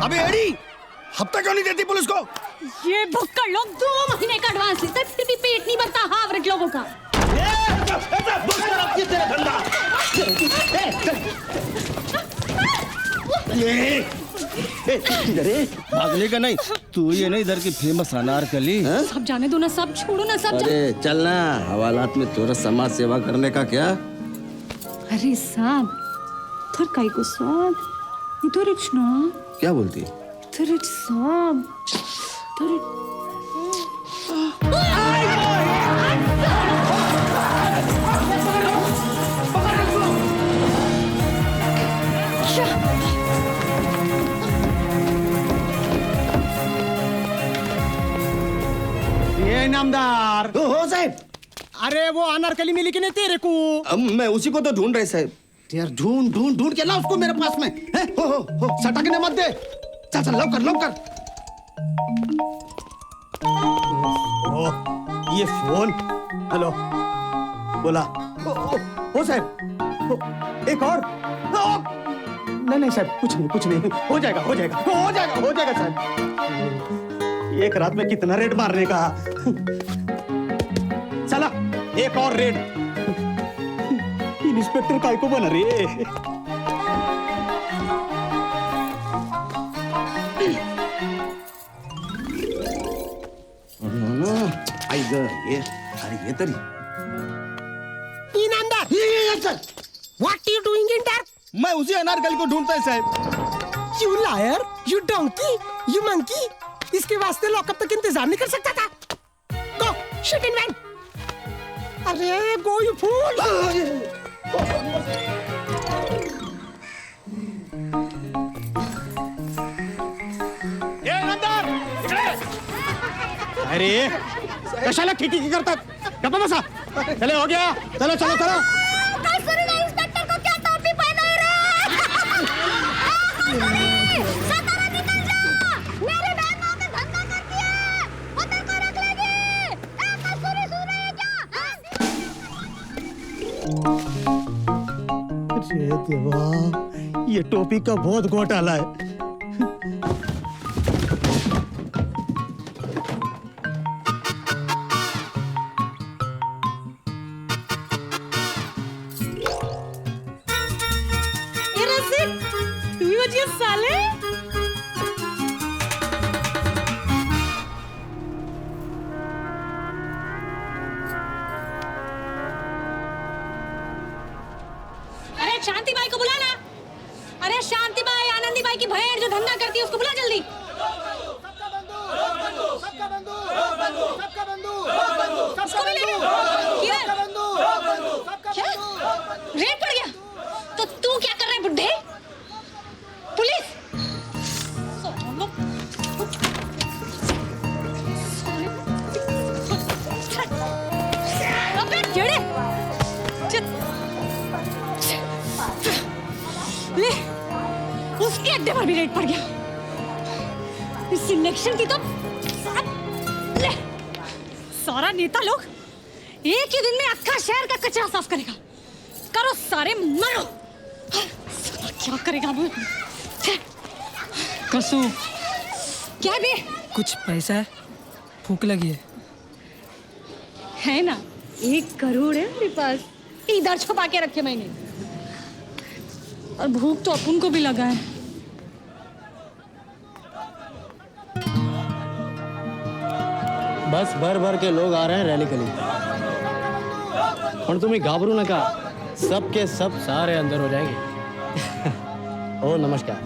अबे एडी, हफ्ता क्यों नहीं देती पुलिस को? ये भुक्कड़ लोग 2 महीने का एडवांस लेते हैं, फिर भी पेट नहीं भरता हावरेज लोगों का। भागने का नहीं, तू ये नहीं इधर की फेमस अनारकली। सब जाने दो ना, सब छोड़ो ना, सब अरे चलना, हवालात में थोड़ा समाज सेवा करने का क्या? अरे साहब, थर काय को साहब, इधर ना। क्या बोलती? थर साहब, थर ये नामदार। हो साहब। अरे वो अनारकली मिली कि नहीं तेरे को? मैं उसी को तो ढूंढ रहे साहब। यार ढूंढ ढूंढ ढूंढ के ला उसको मेरे पास में है। हो सटकने मत दे। चल चल लवकर लवकर। ये फोन। हेलो बोला। हो साहब, एक और। नहीं साहब, कुछ नहीं हो जाएगा साहब। एक रात में कितना रेड मारने का? चला एक और रेड। इंस्पेक्टर काय को बना रे? आई ये अरे ये तरी Inamdar, what you doing in dark? मैं उसी अनारकली को ढूंढता है साहब। You liar, you donkey, you monkey. इसके वास्ते लॉकअप तक इंतजार नहीं कर सकता था। Go shit in van. अरे go you fool. A another, इकडे। अरे कशाला खिकी करतात? गप्पा बसा। चले हो गया, चलो चलो चलो। इंस्पेक्टर को क्या टोपी पहनाई रे? सतारा निकल जा, मेरे बैंकों में धंधा करती है, वो तेरे को रख लेगी। कसूरी सुन रही है क्या? अरे देवा, ये टोपी का बहुत घोटाला है। साले अरे शांति बाई को बुलाना। अरे शांति बाई, आनंदी बाई की बहन जो धंधा करती है उसको बुला जल्दी। उसको भी ले क्या? रेड पड़ गया तो तू क्या कर रहा है बुड्ढे? पुलिस! अबे जेड़े! ले, उसके अड्डे पर भी रेड पड़ गया। इस इलेक्शन की तो ले, सारा नेता लोग एक ही दिन में अक्खा शहर का कचरा साफ करेगा। करो सारे, मरो। क्या करेगा वो? कसू क्या बे? कुछ पैसा है, भूख लगी है ना, 1 करोड़ है मेरे पास, इधर छुपा के रखे मैंने। और भूख तो अपन को भी लगा है। बस भर भर के लोग आ रहे हैं रैली के लिए। और तुम्हें घाबरू नका, सबके सब सारे अंदर हो जाएंगे। ओ नमस्कार।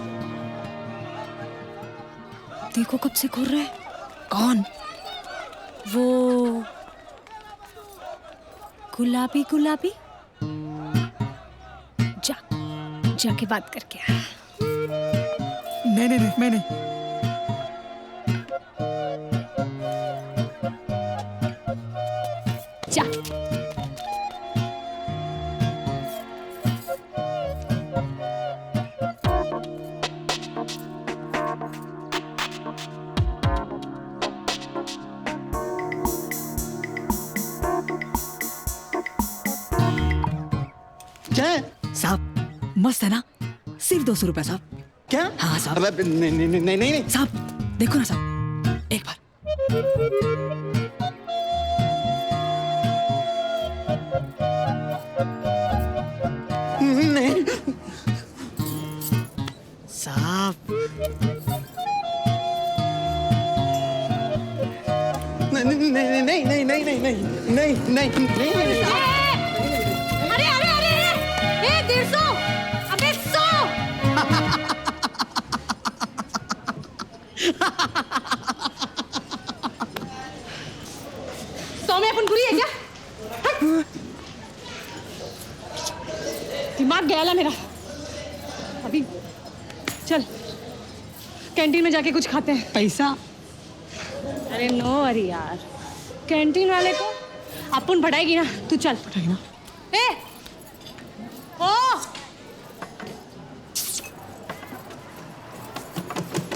देखो कब से घूर रहा है। कौन? वो गुलाबी गुलाबी, जाके बात करके आ। नहीं मैं नहीं। जा। साहब मस्त है ना? सिर्फ 200 रुपए साहब। क्या? हाँ, साहब। अबे, नहीं नहीं नहीं नहीं नहीं साहब देखो ना साहब, एक बार। नहीं। साहब नहीं नहीं नहीं नहीं नहीं नहीं नहीं नहीं नहीं नहीं। अरे अरे अरे ए 150 अबे 100 100 में अपन पूरी है क्या? हट। दिमाग गया ला मेरा। अभी चल कैंटीन में जाके कुछ खाते हैं। पैसा अरे नो अरे यार, कैंटीन वाले को अपन बढ़ाएगी ना, तू चल ना। ए ओ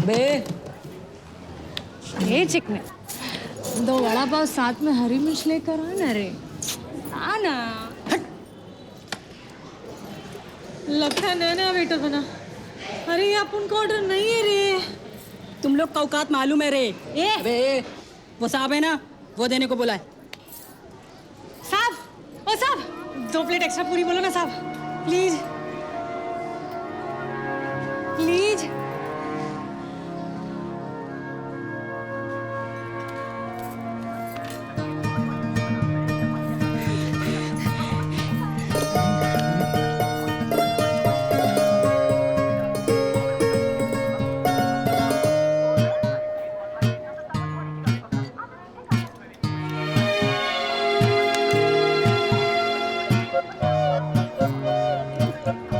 बे ये चिकने 2 वड़ा पाव साथ में हरी मिर्च लेकर आना रे, आना। लगता है नया नया वेटर बना। अरे ये अपन को ऑर्डर नहीं है रे। तुम लोग का औकात मालूम है रे। ए अबे वो साहब है ना, वो देने को बोला है। साहब, ओ साहब 2 प्लेट एक्स्ट्रा पूरी बोलो ना साहब, प्लीज प्लीज।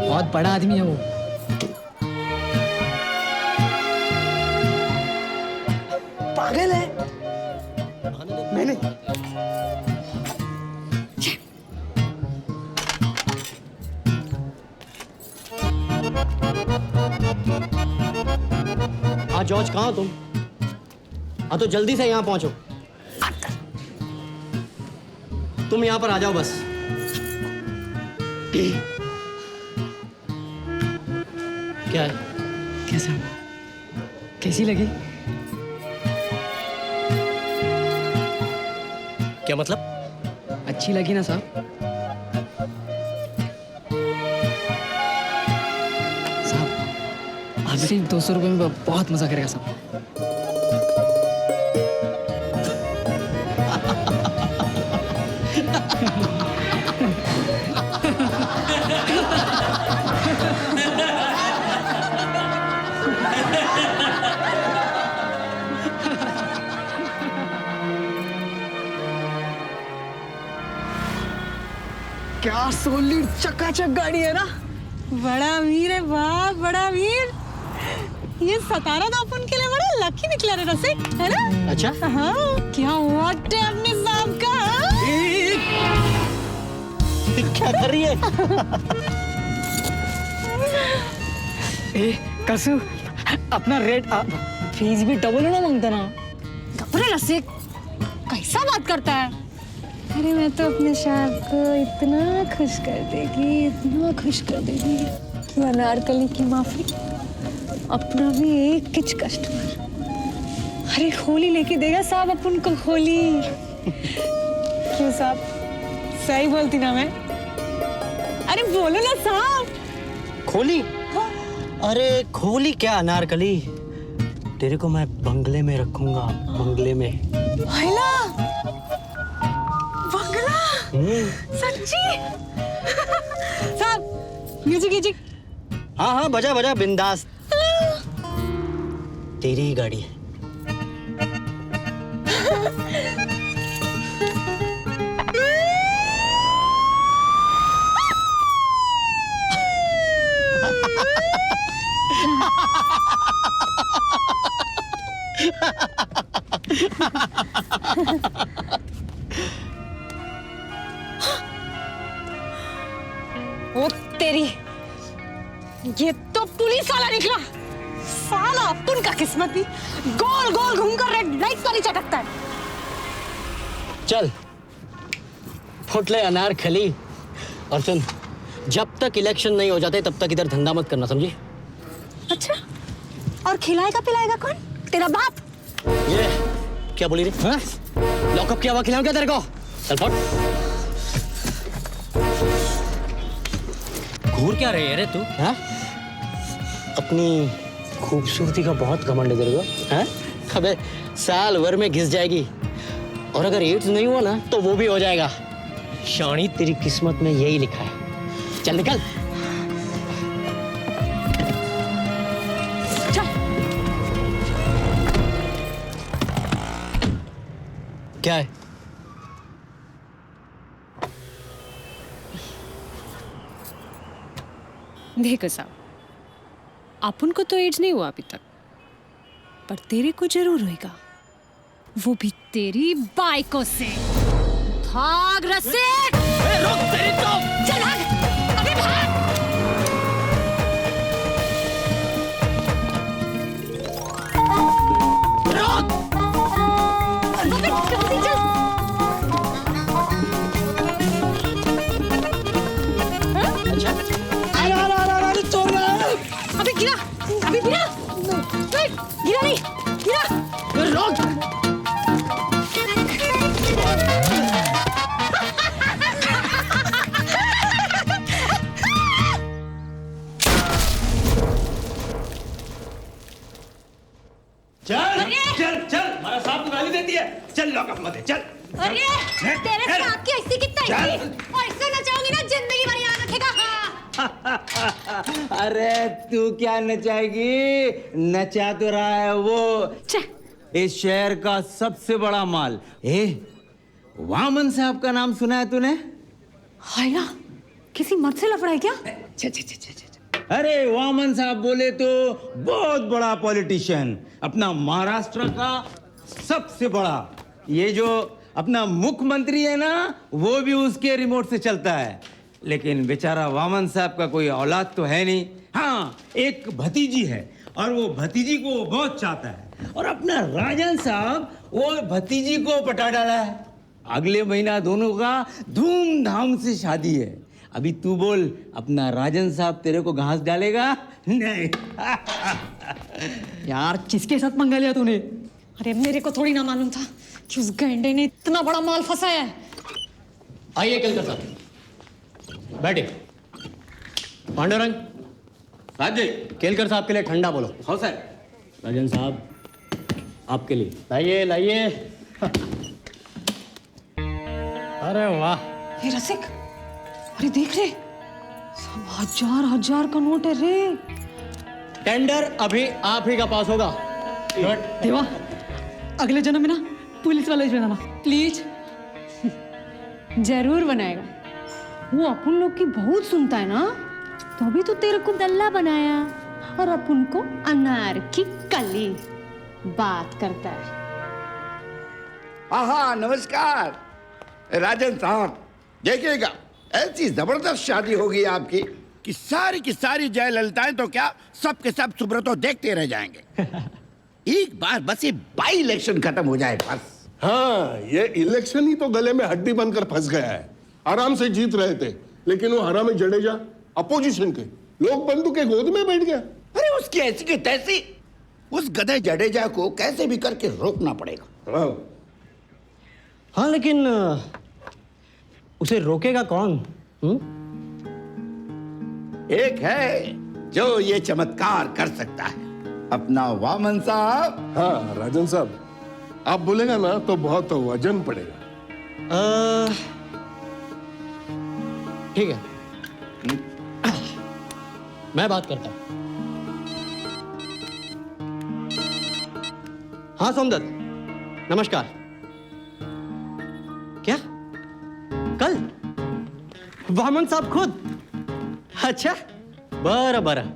बहुत बड़ा आदमी है वो। पागल है। नहीं नहीं। हाँ जॉर्ज, कहाँ हो तुम? हाँ तो जल्दी से यहाँ पहुंचो। तुम यहाँ पर आ जाओ बस। क्या है? कैसा, कैसी लगी? क्या मतलब? अच्छी लगी ना साहब? साहब आप सिर्फ 200 रुपये में बहुत मजा करेगा साहब। क्या सोलिड चकाचक गाड़ी है ना। बड़ा वीर है वाह, बड़ा वीर। ये 17 तो अपन के लिए बड़ा लकी निकला रे रसिक, है ना? अच्छा, हाँ, क्या वक्त है अपने साहब का। क्या कर रही है? ए कसू, अपना रेट फीस भी डबल ना मांगता ना। कपड़े रसिक कैसा बात करता है? अरे मैं तो अपने साहब को इतना खुश कर देगी, इतना खुश कर देगी कि अनारकली की माफी, अपना भी एक किच कस्टमर। अरे होली लेके देगा साहब अपन को, होली। क्यों साहब, सही बोलती ना मैं? अरे बोलो ना साहब। खोली? अरे खोली क्या अनारकली, तेरे को मैं बंगले में रखूंगा, बंगले में। हैला बंगला, सच्ची? साहब म्यूजिक म्यूजिक। हाँ हाँ बजा बजा, बिंदास। तेरी ही गाड़ी है। ओ तेरी, ये तो पुलिस वाला निकला साला। अपन का किस्मत भी गोल गोल घूमकर रेड लाइट पर ही चटकता है। चल फुट ले अनारकली, और सुन, जब तक इलेक्शन नहीं हो जाते तब तक इधर धंधा मत करना, समझी? अच्छा, और खिलाएगा पिलाएगा कौन? तेरा बाप? ये क्या बोली रे? हाँ? लॉकअप किया हुआ खिलाऊं क्या तेरे को? चल फट। घूर क्या रही है रे तू? हाँ? अपनी खूबसूरती का बहुत घमंड है तेरे को? हाँ? अबे साल भर में घिस जाएगी, और अगर एड्स नहीं हुआ ना तो वो भी हो जाएगा। शानी तेरी किस्मत में यही लिखा है। चल निकल। चल। क्या है? देखो साहब, अपन को तो एड्स नहीं हुआ अभी तक, पर तेरे को जरूर होएगा, वो भी तेरी बाइकों से। भाग रसिक! रोक तेरी तो! चल भाग! अभी भाग! रोक! अबे जल्दी चल! अरे चोर रहा है! अबे गिरा! अभी गिरा! नहीं, गिरा नहीं! गिरा! रोक! चल चल हमारा साहब को गाली देती है। चल लॉकअप मत है, चल। अरे तेरे साथ की ऐसी कितना चल। ऐसा नचाऊंगी ना जिंदगी भर याद रखेगा। अरे तू क्या नचाएगी? नचा तो रहा है वो इस शहर का सबसे बड़ा माल। वामन साहब का नाम सुना है तूने? हायला, किसी मर्द से लफड़ा है क्या? अरे वामन साहब बोले तो बहुत बड़ा पॉलिटिशियन, अपना महाराष्ट्र का सबसे बड़ा। ये जो अपना मुख्यमंत्री है ना, वो भी उसके रिमोट से चलता है। लेकिन बेचारा वामन साहब का कोई औलाद तो है नहीं। हाँ, एक भतीजी है, और वो भतीजी को वो बहुत चाहता है। और अपना राजन साहब वो भतीजी को पटा डाला है। अगले महीना दोनों का धूमधाम से शादी है। अभी तू बोल, अपना राजन साहब तेरे को घास डालेगा? नहीं। यार किसके साथ पंगा लिया तूने? अरे मेरे को थोड़ी ना मालूम था कि उस गैंडे ने इतना बड़ा माल फंसाया है। आइए केलकर साहब, बैठे। पांडुरंग, राजे, केलकर साहब के लिए ठंडा बोलो। हाँ सर। राजन साहब, आपके लिए लाइए लाइए। अरे वाह! हे रसिक, अरे देख रे, सब हजार हजार का नोट है रे। टेंडर अभी आप ही का पास होगा। देवा, अगले जन्म में ना पुलिस वाले बनाना प्लीज। जरूर बनाएगा। वो अपन लोग की बहुत सुनता है ना, तो अभी तो तेरे को दल्ला बनाया और अपन को अनार की कली बात करता है। हाँ नमस्कार राजन साहब, देखिएगा ऐसी जबरदस्त शादी होगी आपकी कि सारी जयललिताएं तो क्या सब के सब सुब्रतो देखते रह जाएंगे। एक बार बस ये बाई इलेक्शन खत्म हो जाए बस। हाँ, ये इलेक्शन ही तो गले में हड्डी बनकर फंस गया है। आराम से जीत रहे थे, लेकिन वो हरामी जडेजा अपोजिशन के लोग बंदूक के गोद में बैठ गया। अरे उसकी ऐसी की तैसी, उस गधे जडेजा को कैसे भी करके रोकना पड़ेगा। हाँ, लेकिन उसे रोकेगा कौन? एक है जो ये चमत्कार कर सकता है, अपना वामन साहब। हाँ राजन साहब, आप बोलेगा ना तो बहुत वजन पड़ेगा। ठीक है, मैं बात करता हूं। हाँ सोमदत्त, नमस्कार। क्या कल वामन साहब खुद? अच्छा, बरं बरं।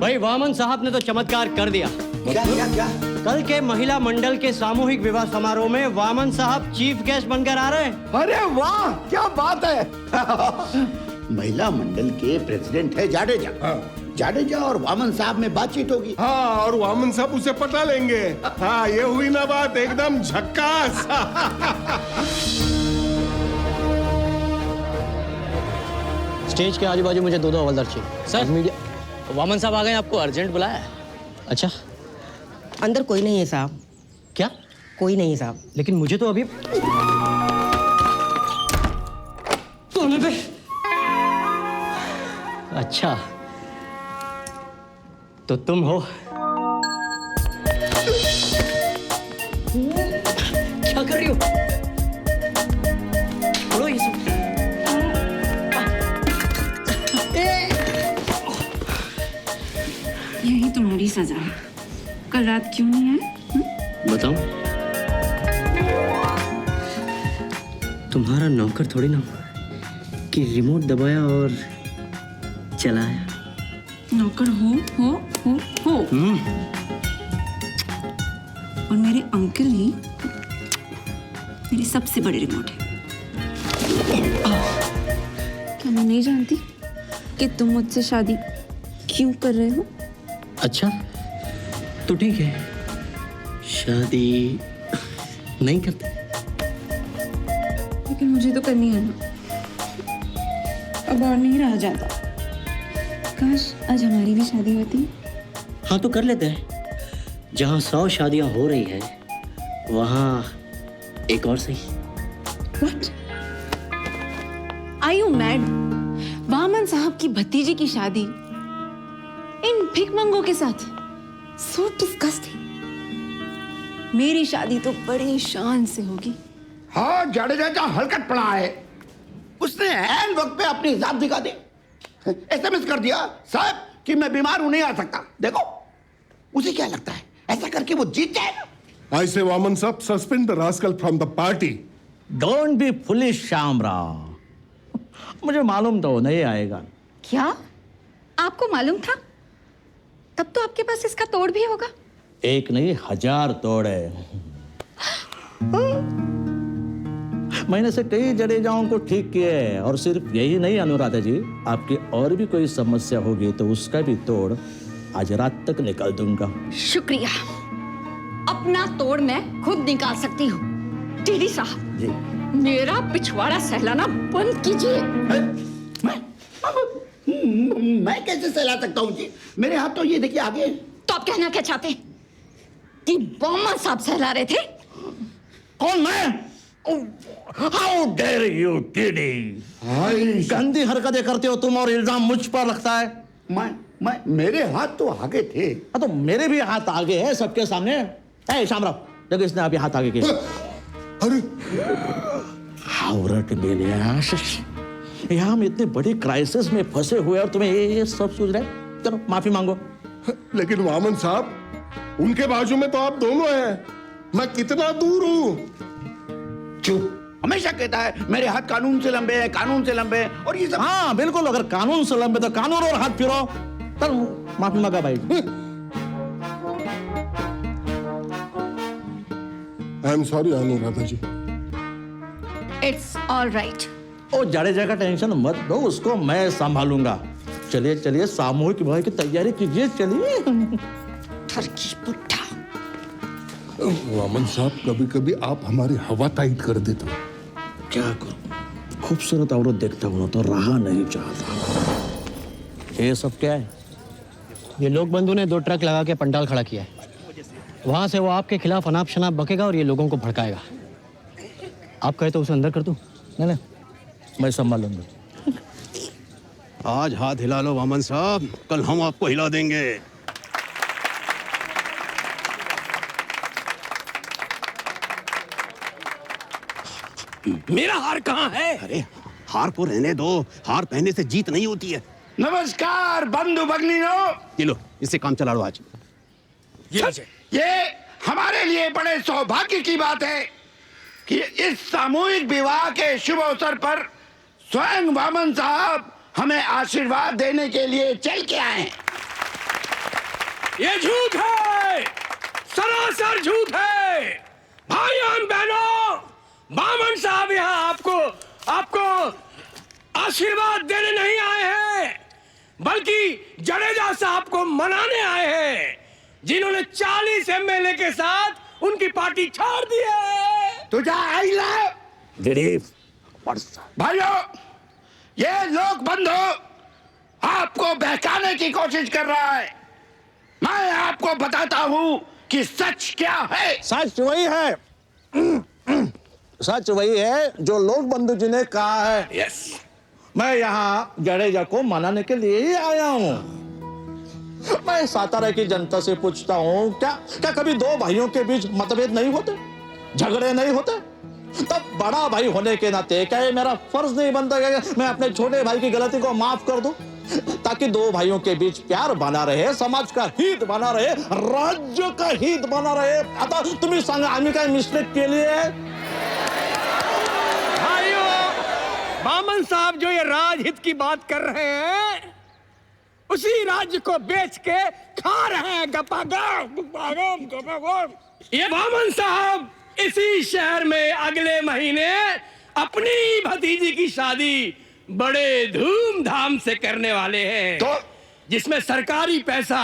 भाई वामन साहब ने तो चमत्कार कर दिया। क्या? कल के महिला मंडल के सामूहिक विवाह समारोह में वामन साहब चीफ गेस्ट बनकर आ रहे हैं। अरे वाह, क्या बात है। महिला मंडल के प्रेसिडेंट है जाडेजा। जाडेजा और वामन साहब में बातचीत होगी। हाँ, और वामन साहब उसे पटा लेंगे। हाँ, ये हुई ना बात, एकदम झक्कास। स्टेज के आजू बाजू मुझे दो हवलदार चाहिए। सर मीडिया वामन साहब आ गए, आपको अर्जेंट बुलाया। अच्छा, अंदर कोई नहीं है साहब। क्या? कोई नहीं है साहब। लेकिन मुझे तो अभी सोने पे। अच्छा, तो तुम हो? क्या कर रही हो? छोड़ो ये सब। यही तुम्हारी सजा है। कल रात क्यों नहीं आए? बताओ, तुम्हारा नौकर थोड़ी ना कि रिमोट दबाया और चलाया। नौकर हो। और मेरे अंकल ही मेरे सबसे बड़े रिमोट है। क्या मैं नहीं जानती कि तुम मुझसे शादी क्यों कर रहे हो? अच्छा, तो ठीक है, शादी नहीं करते। लेकिन मुझे तो करनी है ना, अब और नहीं रहा जाता। काश आज हमारी भी शादी होती। हाँ, तो कर लेते हैं। जहाँ 100 शादियां हो रही है, वहाँ एक और सही। What? Are you mad? Vaman साहब की भतीजी की शादी इन भिखमंगों के साथ? So disgusting. मेरी शादी तो बड़ी शान से होगी। हाँ, जडेजा हरकत पड़ा है। उसने ऐन वक्त पे अपनी जात दिखा दी। एसएमएस कर दिया साहब कि मैं बीमार हूं, नहीं आ सकता। देखो, उसे क्या लगता है ऐसा करके वो जीत जाएगा? I say, Vaman Sahab, suspend the rascal from the party. Don't be foolish, Shyamrao. मुझे मालूम तो नहीं आएगा। क्या आपको मालूम था? तब तो आपके पास इसका तोड़ भी होगा। एक नहीं 1000 तोड़ है। मैंने से कई जडेजाओं को ठीक किए हैं, और सिर्फ यही नहीं अनुराधा जी, आपकी और भी कोई समस्या होगी तो उसका भी तोड़ आज रात तक निकाल दूंगा। शुक्रिया, अपना तोड़ मैं खुद निकाल सकती हूँ। टीडी साहब जी, मेरा पिछवाड़ा सहलाना बंद कीजिए। मैं कैसे सहला सकता हूँ जी? मेरे हाथ तो ये देखिए आगे। तो आप कहना क्या चाहते कि वामन साहब सहला रहे थे? कौन मैं? How dare you, TD? गंदी हरकतें करते हो तुम और इल्जाम मुझ पर लगता है। मेरे हाथ तो आगे थे। हाँ, तो मेरे भी हाथ आगे है सबके सामने। ए श्यामराव, देखो इसने अभी हाथ आगे किए। अरे हावरट बेलिया, यहाँ हम इतने बड़ी क्राइसिस में फंसे हुए और तुम्हें ये सब सोच रहे? चलो माफी मांगो। लेकिन वामन साहब, उनके बाजू में तो आप दोनों हैं। मैं कितना दूर हूँ? चुप। हमेशा कहता है मेरे हाथ कानून से लंबे हैं, कानून से लंबे हैं, और ये सब। हाँ बिल्कुल, अगर कानून से लंबे तो कानून और हाथ फिरो। चल माफी मांगा भाई। I am sorry Anuradha ji. It's all right. ओ जडेजा का टेंशन मत दो, उसको मैं संभालूंगा। चलिए चलिए, सामूहिक विवाह की तैयारी कीजिए, चलिए। ठरकी बुड्ढा। वामन साहब, कभी कभी आप हमारी हवा टाइट कर देते हो। क्या करूं, खूबसूरत औरत देखता हूं तो रहा नहीं चाहता। ये सब क्या है? ये लोक बंधु ने 2 ट्रक लगा के पंडाल खड़ा किया है। वहां से वो आपके खिलाफ अनाप शनाप बकेगा और ये लोगों को भड़काएगा। आप कहे तो उसे अंदर कर दूं? नहीं, मैं संभाल लूंगा। आज हाथ हिला लो वामन साहब, कल हम आपको हिला देंगे। मेरा हार कहाँ है? अरे हार को रहने दो, हार पहनने से जीत नहीं होती है। नमस्कार बंधु भगिनियों। ये लो, इससे काम चला लो आज। ये हमारे लिए बड़े सौभाग्य की बात है कि इस सामूहिक विवाह के शुभ अवसर पर स्वयं वामन साहब हमें आशीर्वाद देने के लिए चल के आए हैं। ये झूठ है, सरासर झूठ है। भाइयों बहनों, वामन साहब यहाँ आपको आशीर्वाद देने नहीं आए हैं, बल्कि जडेजा साहब को मनाने आए हैं, जिन्होंने 40 एमएलए के साथ उनकी पार्टी छोड़ दी है। तुझे आई ला भाइयों, ये लोक बंधु आपको बहकाने की कोशिश कर रहा है। मैं आपको बताता हूं कि सच क्या है। सच वही है, सच वही है जो लोक बंधु जी ने कहा है। यस। मैं यहाँ जडेजा को मनाने के लिए ही आया हूँ। मैं सातारा की जनता से पूछता हूँ, क्या क्या कभी दो भाइयों के बीच मतभेद नहीं होते, झगड़े नहीं होते? तब बड़ा भाई होने के नाते क्या ये मेरा फर्ज नहीं बनता कि मैं अपने छोटे भाई की गलती को माफ कर दूं, ताकि दो भाइयों के बीच प्यार बना रहे, समाज का हित बना रहे, राज्य का हित बना रहे। आता तुम्ही सांगा आम्ही काय मिस्टेक केली आहे? भाइयों, बामन साहब जो ये राजहित की बात कर रहे हैं, उसी राज्य को बेच के खा रहे हैं गपागप। ये बामन साहब इसी शहर में अगले महीने अपनी भतीजी की शादी बड़े धूमधाम से करने वाले हैं, तो जिसमें सरकारी पैसा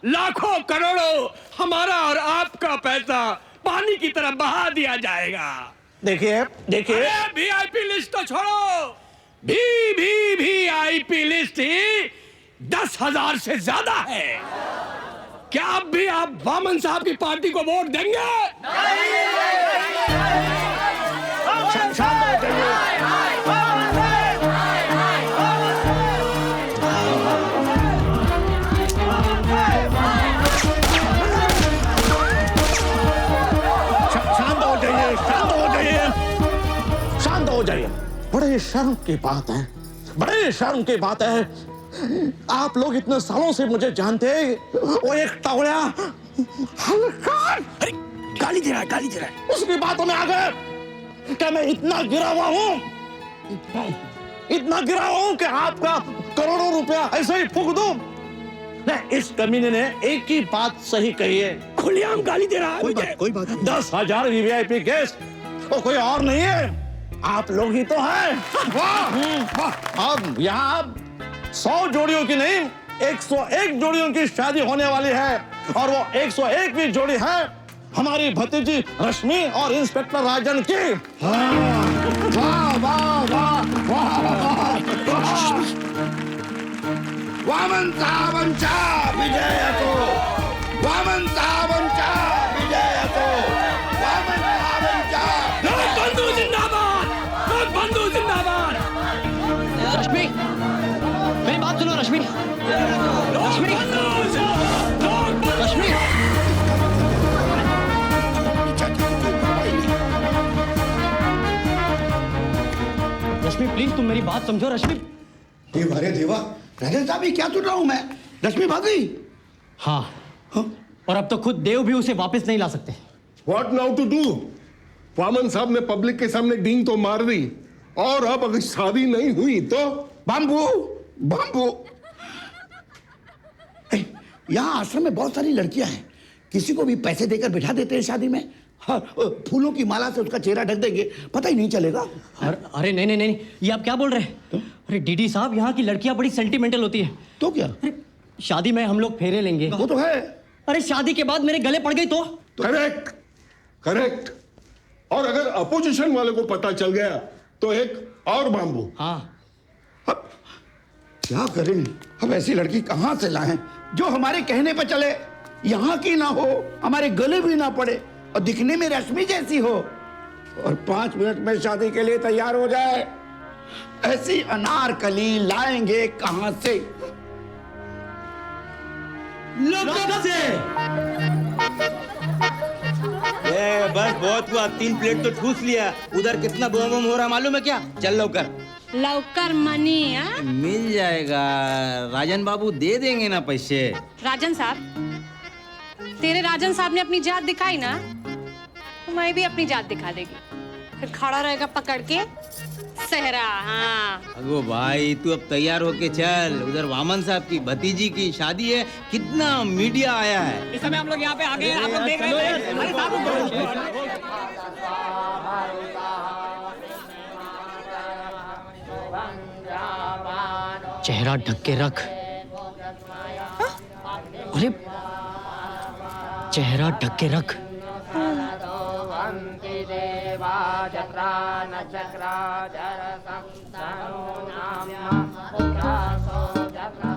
लाखों करोड़ों हमारा और आपका पैसा पानी की तरह बहा दिया जाएगा। देखिए देखिए, वीआईपी लिस्ट तो छोड़ो, वीआईपी लिस्ट ही 10,000 से ज्यादा है। क्या अब भी आप वामन साहब की पार्टी को वोट देंगे? शांत हो जाइए, शांत हो जाइए, शांत हो जाइए। बड़े शर्म की बात है, बड़े शर्म की बात है। आप लोग इतने सालों से मुझे जानते, वो एक टवड़ा हल्का गाली दे रहा है, गाली दे रहा है। उसकी बातों में आ गए। क्या मैं इतना गिरा हुआ हूं, इतना गिरा हुआ हूं कि आपका करोड़ों रुपया ऐसे ही फूंक दूं? नहीं, इस कमीने ने एक ही बात सही कही है। खुलेआम गाली दे रहा है। कोई बात नहीं। 10,000 वीवीआईपी गेस्ट, वो कोई और नहीं है, आप लोग ही तो हैं। वाह! अब यहाँ 100 जोड़ियों की नहीं, 101 जोड़ियों की शादी होने वाली है, और वो 101वीं जोड़ी है हमारी भतीजी रश्मि और इंस्पेक्टर राजन की। वाह वाह वाह वाह। वामन साहबांच्या विजयाको, वामन साहबांच्या विजयाको, वामन साहबांच्या। लोक बंधु जिंदाबाद, लोक बंधु जिंदाबाद। रश्मि, मेरी बात सुनो रश्मि, रश्मि, रश्मि, रश्मि प्लीज तुम मेरी बात समझो। रश्मि, देवा रे देवा, राजन साहब ये क्या सुन रहा हूं मैं? रश्मि भाग गई। हाँ, और अब तो खुद देव भी उसे वापस नहीं ला सकते। What now to do? Vaman साहब ने पब्लिक के सामने डींग तो मार दी, और अब अगर शादी नहीं हुई तो बाम्बू बाम्बू। यहाँ आश्रम में बहुत सारी लड़कियां हैं, किसी को भी पैसे देकर बिठा देते हैं शादी में। हाँ, फूलों की माला से उसका चेहरा ढक देंगे, पता ही नहीं चलेगा। अरे नहीं नहीं नहीं, ये आप क्या बोल रहे हैं? अरे डीडी साहब, यहाँ की लड़कियां बड़ी सेंटिमेंटल होती है। तो क्या? शादी में हम लोग फेरे लेंगे। वो तो है। अरे शादी के बाद मेरे गले पड़ गई तो? Correct, correct. और अगर अपोजिशन वाले को पता चल गया तो एक और बाम्बू। हाँ, अब क्या करें? अब ऐसी लड़की कहां से लाएं जो हमारे कहने पर चले, यहाँ की ना हो, हमारे गले भी ना पड़े, और दिखने में रश्मि जैसी हो, और 5 मिनट में शादी के लिए तैयार हो जाए। ऐसी अनारकली लाएंगे कहां से? बस बहुत हुआ, 3 प्लेट तो ठूस लिया। उधर कितना बम बम हो रहा मालूम है क्या? चल लौकर। लवकर मनी। हाँ, मिल जाएगा, राजन बाबू दे देंगे ना पैसे। राजन साहब, तेरे राजन साहब ने अपनी जात दिखाई ना, तो मैं भी अपनी जात दिखा देगी। फिर खड़ा रहेगा पकड़ के सहरा। हाँ, अगो भाई, तू अब तैयार होके चल, उधर वामन साहब की भतीजी की शादी है। कितना मीडिया आया है। इस समय हम लोग यहाँ पे आ गए, आप लोग देख रहे हैं। अरे साहब, चेहरा ढक के रख। अरे चेहरा ढक के रख। चक्रा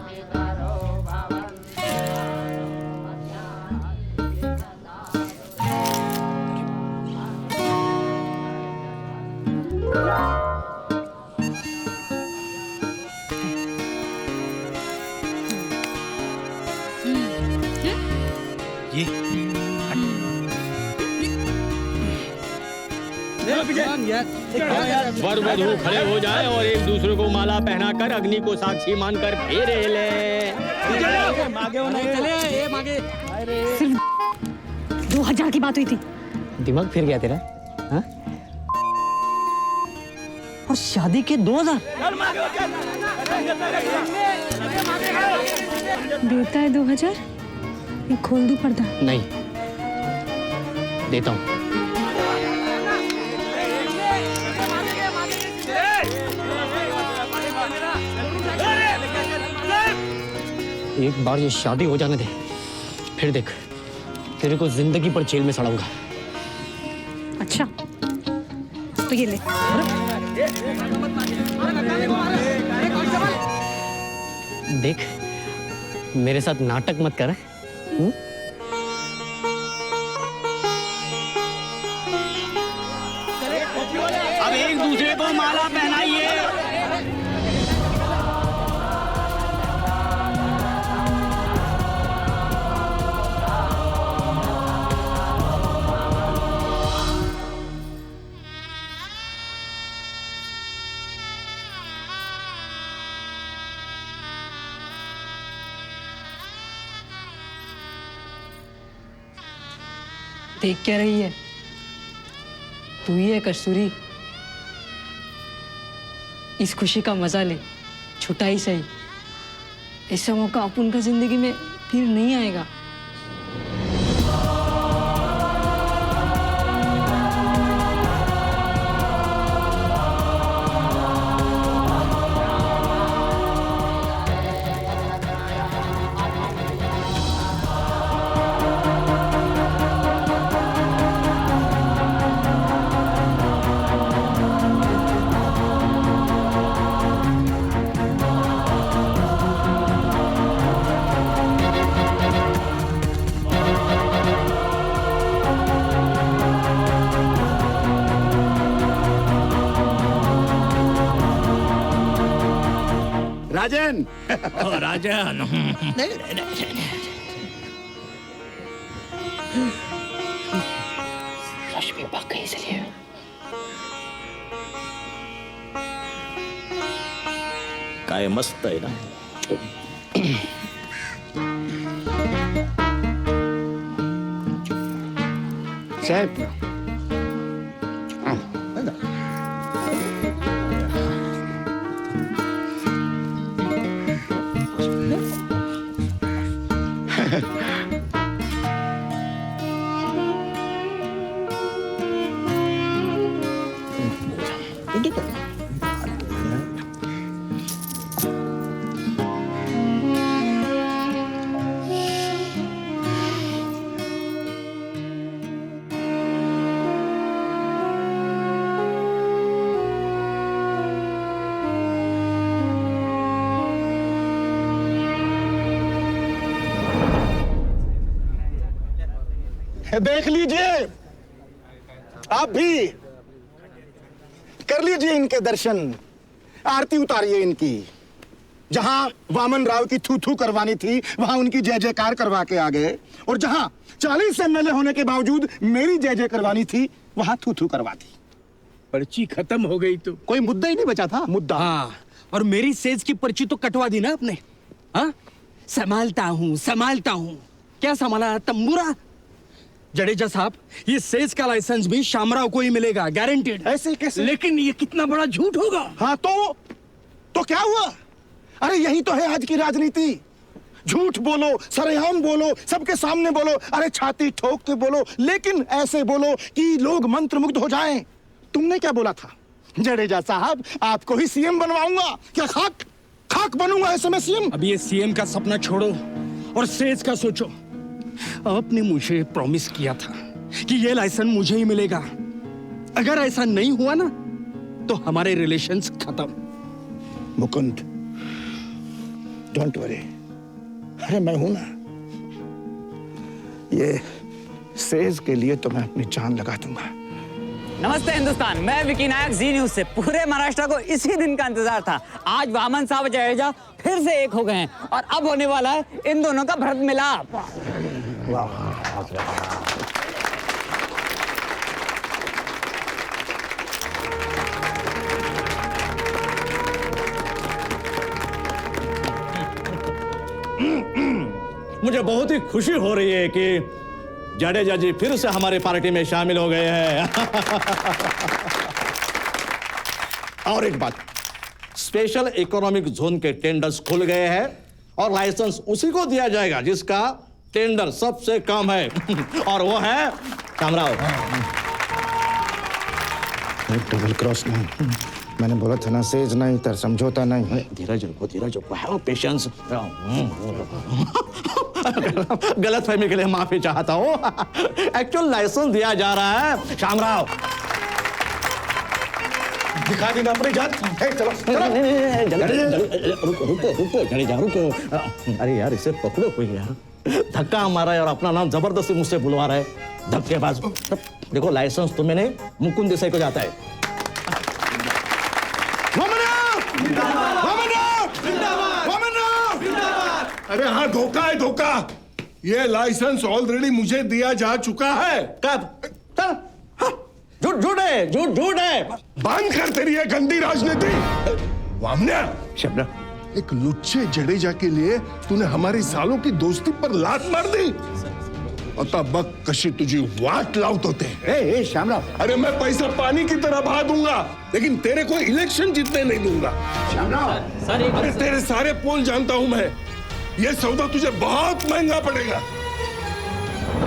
वर वधू खड़े हो जाए और एक दूसरे को माला पहनाकर अग्नि को साक्षी मानकर फेरे ले। सिर्फ 2000 की बात हुई थी। दिमाग फिर गया तेरा? हाँ? और शादी के 2000? देता है 2000? ये खोल दूं पर्दा? नहीं, देता हूं। एक बार ये शादी हो जाने दे, फिर देख तेरे को जिंदगी पर जेल में सड़ाऊंगा। अच्छा, तो ये ले। देख, मेरे साथ नाटक मत कर। अब एक दूसरे को माला पहनाइए। देख क्या रही है? तू ही है कस्तूरी। इस खुशी का मजा ले, छुटा ही सही। ऐसा मौका अपन का जिंदगी में फिर नहीं आएगा। राजन। राजन। रश्मि भाग गई इसलिए। काय मस्त आहे ना। साहेब देख लीजिए, आप भी कर लीजिए इनके दर्शन, आरती उतारिए इनकी। जहां वामन राव की थू थू करवानी थी वहां उनकी जय जयकार करवा के आ गए, और जहां 40 एमएलए होने के बावजूद मेरी जय जय करवानी थी वहां थू थू करवा दी। पर्ची खत्म हो गई तो कोई मुद्दा ही नहीं बचा था। मुद्दा हाँ, और मेरी सेज की पर्ची तो कटवा दी ना आपने। हाँ, संभालता हूँ। क्या संभाला? तंबूरा। जडेजा साहब, ये सेज का लाइसेंस भी शामराव को ही मिलेगा, गारंटेड। ऐसे कैसे? लेकिन ये कितना बड़ा झूठ होगा। हाँ तो क्या हुआ? अरे यही तो है आज की राजनीति। झूठ बोलो, सरेआम बोलो, सबके सामने बोलो, अरे छाती ठोक के बोलो, लेकिन ऐसे बोलो कि लोग मंत्रमुग्ध हो जाएं। तुमने क्या बोला था? जडेजा साहब, आपको ही सीएम बनवाऊंगा। क्या खाक बनूंगा ऐसे में सीएम? अब ये सीएम का सपना छोड़ो और सेज का सोचो। आपने मुझे प्रॉमिस किया था कि ये लाइसेंस मुझे ही मिलेगा। अगर ऐसा नहीं हुआ ना तो हमारे रिलेशंस खत्म। मुकुंद, डोंट वरी, अरे मैं हूं ना। ये सेज के लिए तो मैं अपनी जान लगा दूंगा। नमस्ते हिंदुस्तान, मैं विकी नायक, जी न्यूज से। पूरे महाराष्ट्र को इसी दिन का इंतजार था। आज वामन साहब जडेजा फिर से एक हो गए हैं और अब होने वाला है इन दोनों का भरत मिलाप। वाह। मुझे बहुत ही खुशी हो रही है कि जडेजा जी फिर से हमारी पार्टी में शामिल हो गए हैं। और एक बात, स्पेशल इकोनॉमिक जोन के टेंडर्स खुल गए हैं और लाइसेंस उसी को दिया जाएगा जिसका टेंडर सबसे कम है और वो है शामराव। डबल क्रॉस नहीं, मैंने बोला था ना, सेज नहीं तर समझौता नहीं। धीरज रखो, धीरज रखो, है पेशेंस। गलत फहमी के लिए माफी चाहता हूँ। एक्चुअल लाइसेंस दिया जा रहा है शामराव। दिखा देना अपनी जान। चलो रुको जडेजा रुको। अरे यार इसे पकड़ो कोई यार, धक्का मारा है और अपना नाम जबरदस्ती मुझसे बुलवा रहा है धक्केबाज। देखो लाइसेंस तो मैंने मुकुंद देसाई को जाता है। अरे हाँ, धोखा है धोखा। ये लाइसेंस ऑलरेडी मुझे दिया जा चुका है। कब? झूठ झूठ है, झूठ झूठ है। बंद कर तेरी ये गंदी राजनीति। वामना, शब्द एक लुच्चे जडेजा के लिए तूने हमारी सालों की दोस्ती पर लात मार दी। आता बक कशी तुझी वाट लावत होते। ए श्यामराव, अरे मैं पैसा पानी की तरह बहा दूंगा, लेकिन तेरे को इलेक्शन जीतने नहीं दूंगा। श्यामराव, अरे तेरे सारे पोल जानता हूं मैं। ये सौदा तुझे बहुत महंगा पड़ेगा।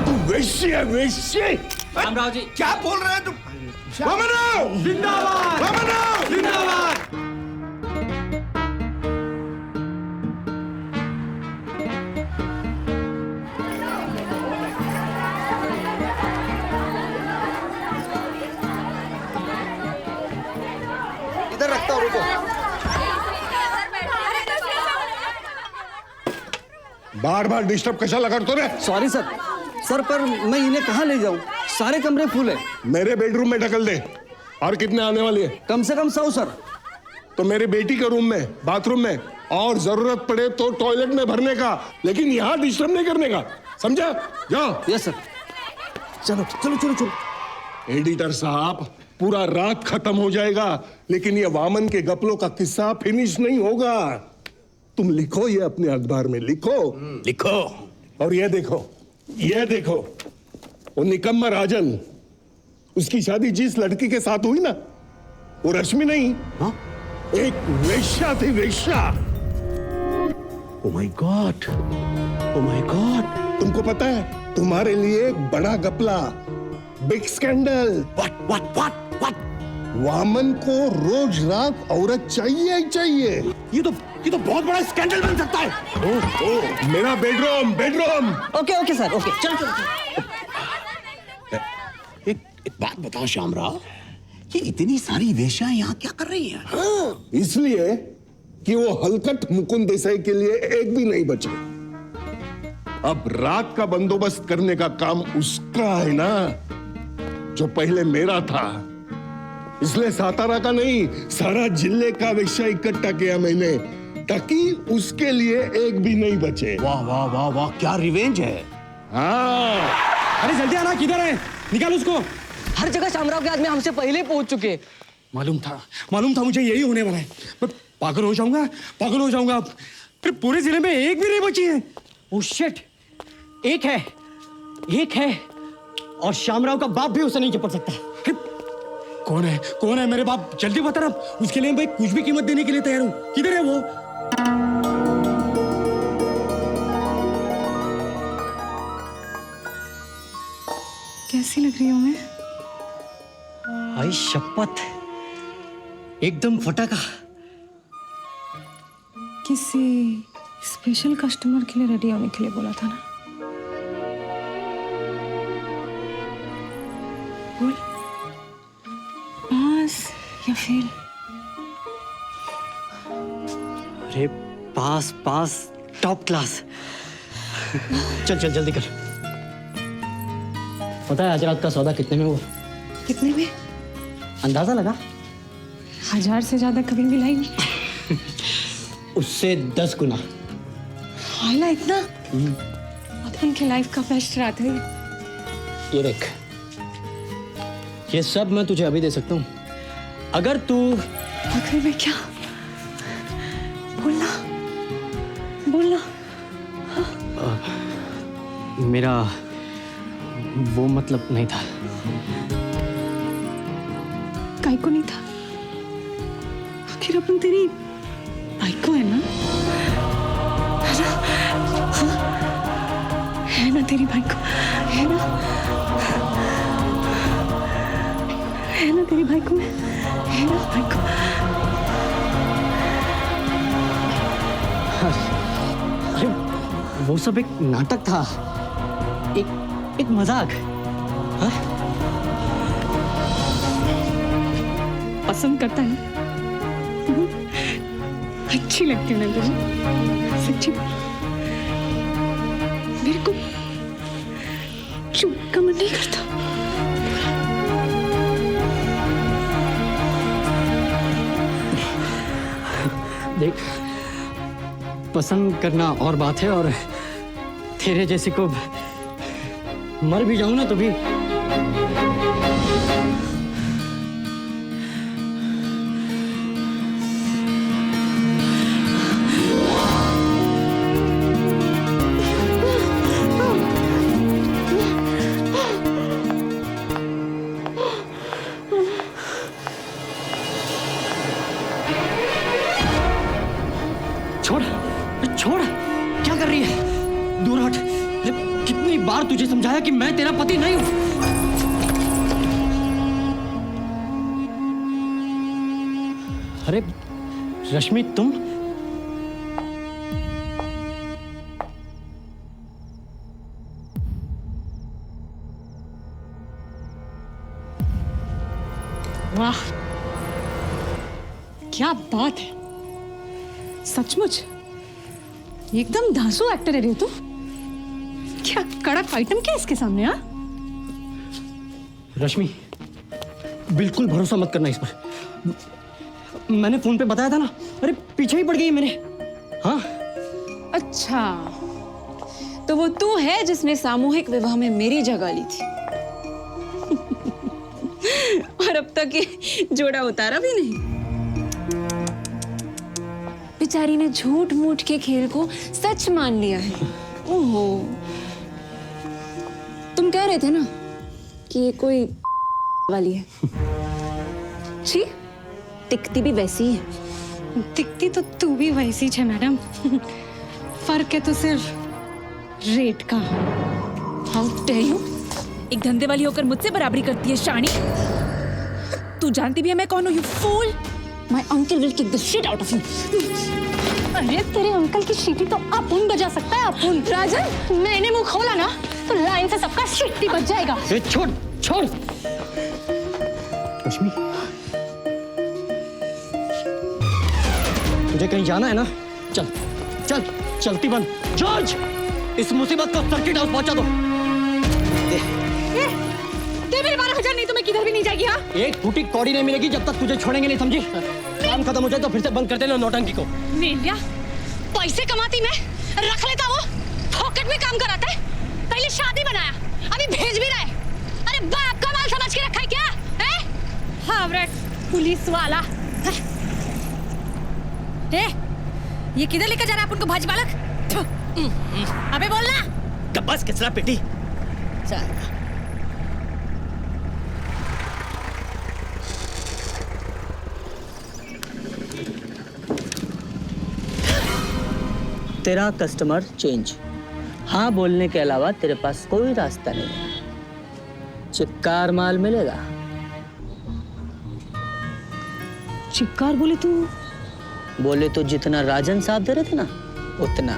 तू वेश्या है, वेश्या। शामराव जी, क्या बोल रहे हैं तुम? वामनराव! जिंदाबाद, वामनराव! जिंदाबाद। इधर रखता हूँ, रुको। बार बार डिस्टर्ब कशाला करतो रे? सॉरी सर, पर मैं इन्हें कहाँ ले जाऊँ? सारे कमरे फुल है। मेरे बेडरूम में ढकल दे। और कितने आने वाले हैं? कम से कम 100 सर। तो मेरी बेटी के रूम में, बाथरूम में, और जरूरत पड़े तो टॉयलेट में भरने का, लेकिन यहाँ डिस्टर्ब नहीं करने का, समझा? जाओ। Yes sir. चलो चलो चलो चलो। एडिटर साहब, पूरा रात खत्म हो जाएगा, लेकिन ये वामन के गपलों का किस्सा फिनिश नहीं होगा। तुम लिखो, ये अपने अखबार में लिखो। लिखो। और ये देखो, ये देखो, वो निकम्मा राजन, उसकी शादी जिस लड़की के साथ हुई ना, वो रश्मि नहीं, एक वेश्या थी, वेश्या। ओ my God, O my God. तुमको पता है, तुम्हारे लिए एक बड़ा गपला, बिग स्कैंडल। व्हाट? वामन को रोज रात औरत चाहिए ही चाहिए। ये तो बहुत बड़ा स्कैंडल बन सकता है। मेरा बेडरूम। Okay sir, okay. चलो एक बात बताओ शामराव, ये इतनी सारी वेश्याएं यहाँ क्या कर रही हैं? हाँ, इसलिए कि वो हलकट मुकुंद देसाई के लिए एक भी नहीं बचे। अब रात का बंदोबस्त करने का काम उसका है ना, जो पहले मेरा था। इसलिए सातारा का नहीं, सारा जिले का वेश्या इकट्ठा किया मैंने, ताकि उसके लिए एक भी नहीं बचे। वाह वाह वाह वाह, क्या रिवेंज है। हाँ, अरे जल्दी आना, किधर है? निकाल उसको। हर जगह शामराव के आदमी हमसे पहले पहुंच चुके। मालूम था मुझे यही होने वाला है। मैं पागल हो जाऊंगा अब। फिर पूरे जिले में एक भी नहीं बची है। ओह शिट, एक है और शामराव का बाप भी उसे नहीं चिपक सकता। कौन है मेरे बाप? जल्दी बता ना, उसके लिए मैं कुछ भी कीमत देने के लिए तैयार हूँ। किधर है वो? कैसी लग रही हूँ मैं? आई शपथ, एकदम फटाका। किसी स्पेशल कस्टमर के लिए रेडी होने के लिए बोला था ना? बोल, पास या फेल? अरे पास टॉप क्लास। चल जल्दी कर। पता है आज रात का सौदा कितने में हुआ? कितने में? अंदाजा लगा। 1000 से ज्यादा कभी भी लाई नहीं। उससे 10 गुना। हाला इतना? अपन के लाइफ का बेस्ट रात है। ये देख, ये सब मैं तुझे अभी दे सकता हूँ अगर तू। आखिर में क्या? बोलना बोलना। मेरा वो मतलब नहीं था। काई को नहीं था? आखिर अपन तेरी बाइक को है ना? है ना तेरी बाइक को? है ना? है ना तेरी बाइक को? है ना बाइक को? अरे वो सब एक नाटक था, एक मजाक। हाँ? पसंद करता है ना? अच्छी लगती है ना तुझे? सच्ची मेरे को चुप का मन नहीं करता। देख, पसंद करना और बात है, और तेरे जैसे को मर भी जाऊं ना तो भी। छोड़ छोड़, क्या कर रही है? दूर हट। कितनी बार तुझे समझाया कि मैं तेरा पति नहीं हूं। अरे रश्मि, तुम? वाह, क्या बात है, सचमुच एकदम धांसू एक्टर है रे तू। क्या कड़क आइटम क्या इसके सामने? हाँ रश्मि, बिल्कुल भरोसा मत करना इस पर। मैंने फोन पे बताया था ना। अरे पीछे ही पड़ गई मेरे। हाँ। अच्छा, तो वो तू है जिसने सामूहिक विवाह में मेरी जगह ली थी। और अब तक ये जोड़ा उतारा भी नहीं। बेचारी ने झूठ मूठ के खेल को सच मान लिया है। ओहो, तुम कह रहे थे ना कि ये कोई वाली है। छी, दिखती भी वैसी ही है। दिखती तो तू भी वैसी है मैडम। फर्क है तो सिर्फ रेट का। हाउ डेयर यू, एक धंधे वाली होकर मुझसे बराबरी करती है शानी। तू जानती भी है मैं कौन हूँ, you fool. My uncle will kick the shit out of you. अरे तेरे अंकल की सीटी तो अपुन बजा सकता है, अपुन। राजन, मैंने मुंह खोला ना तो लाइन से सबका सीटी बज जाएगा। छोड़ छोड़। रश्मि, तुझे कहीं जाना है ना? चल चल, चलती बंद। जॉर्ज, इस मुसीबत को सर्किट हाउस पहुंचा दो। दे मेरे 12,000, नहीं तो मैं किधर भी नहीं जाएगी। हाँ, एक फूटी कौड़ी नहीं मिलेगी जब तक तुझे छोड़ेंगे नहीं, समझी? काम खत्म हो जाए तो फिर से बंद कर देना नौटंकी को। मेलिया, पैसे कमाती मैं, रख लेता वो, पॉकेट में काम कराता है। पहले शादी बनाया, अभी भेज भी रहा है। अरे बाप का माल समझ के रखा है क्या? हैं? हावरेट पुलिस वाला। ए, ये किधर लेकर जा रहा है अपन को, भाजी बालक? अबे बोलना। बस किसरा पेटी। चल। तेरा कस्टमर चेंज। हाँ बोलने के अलावा तेरे पास कोई रास्ता नहीं है। चिक्कार माल मिलेगा। चिक्कार बोले तू? बोले तो जितना राजन साहब दे रहे थे ना, उतना।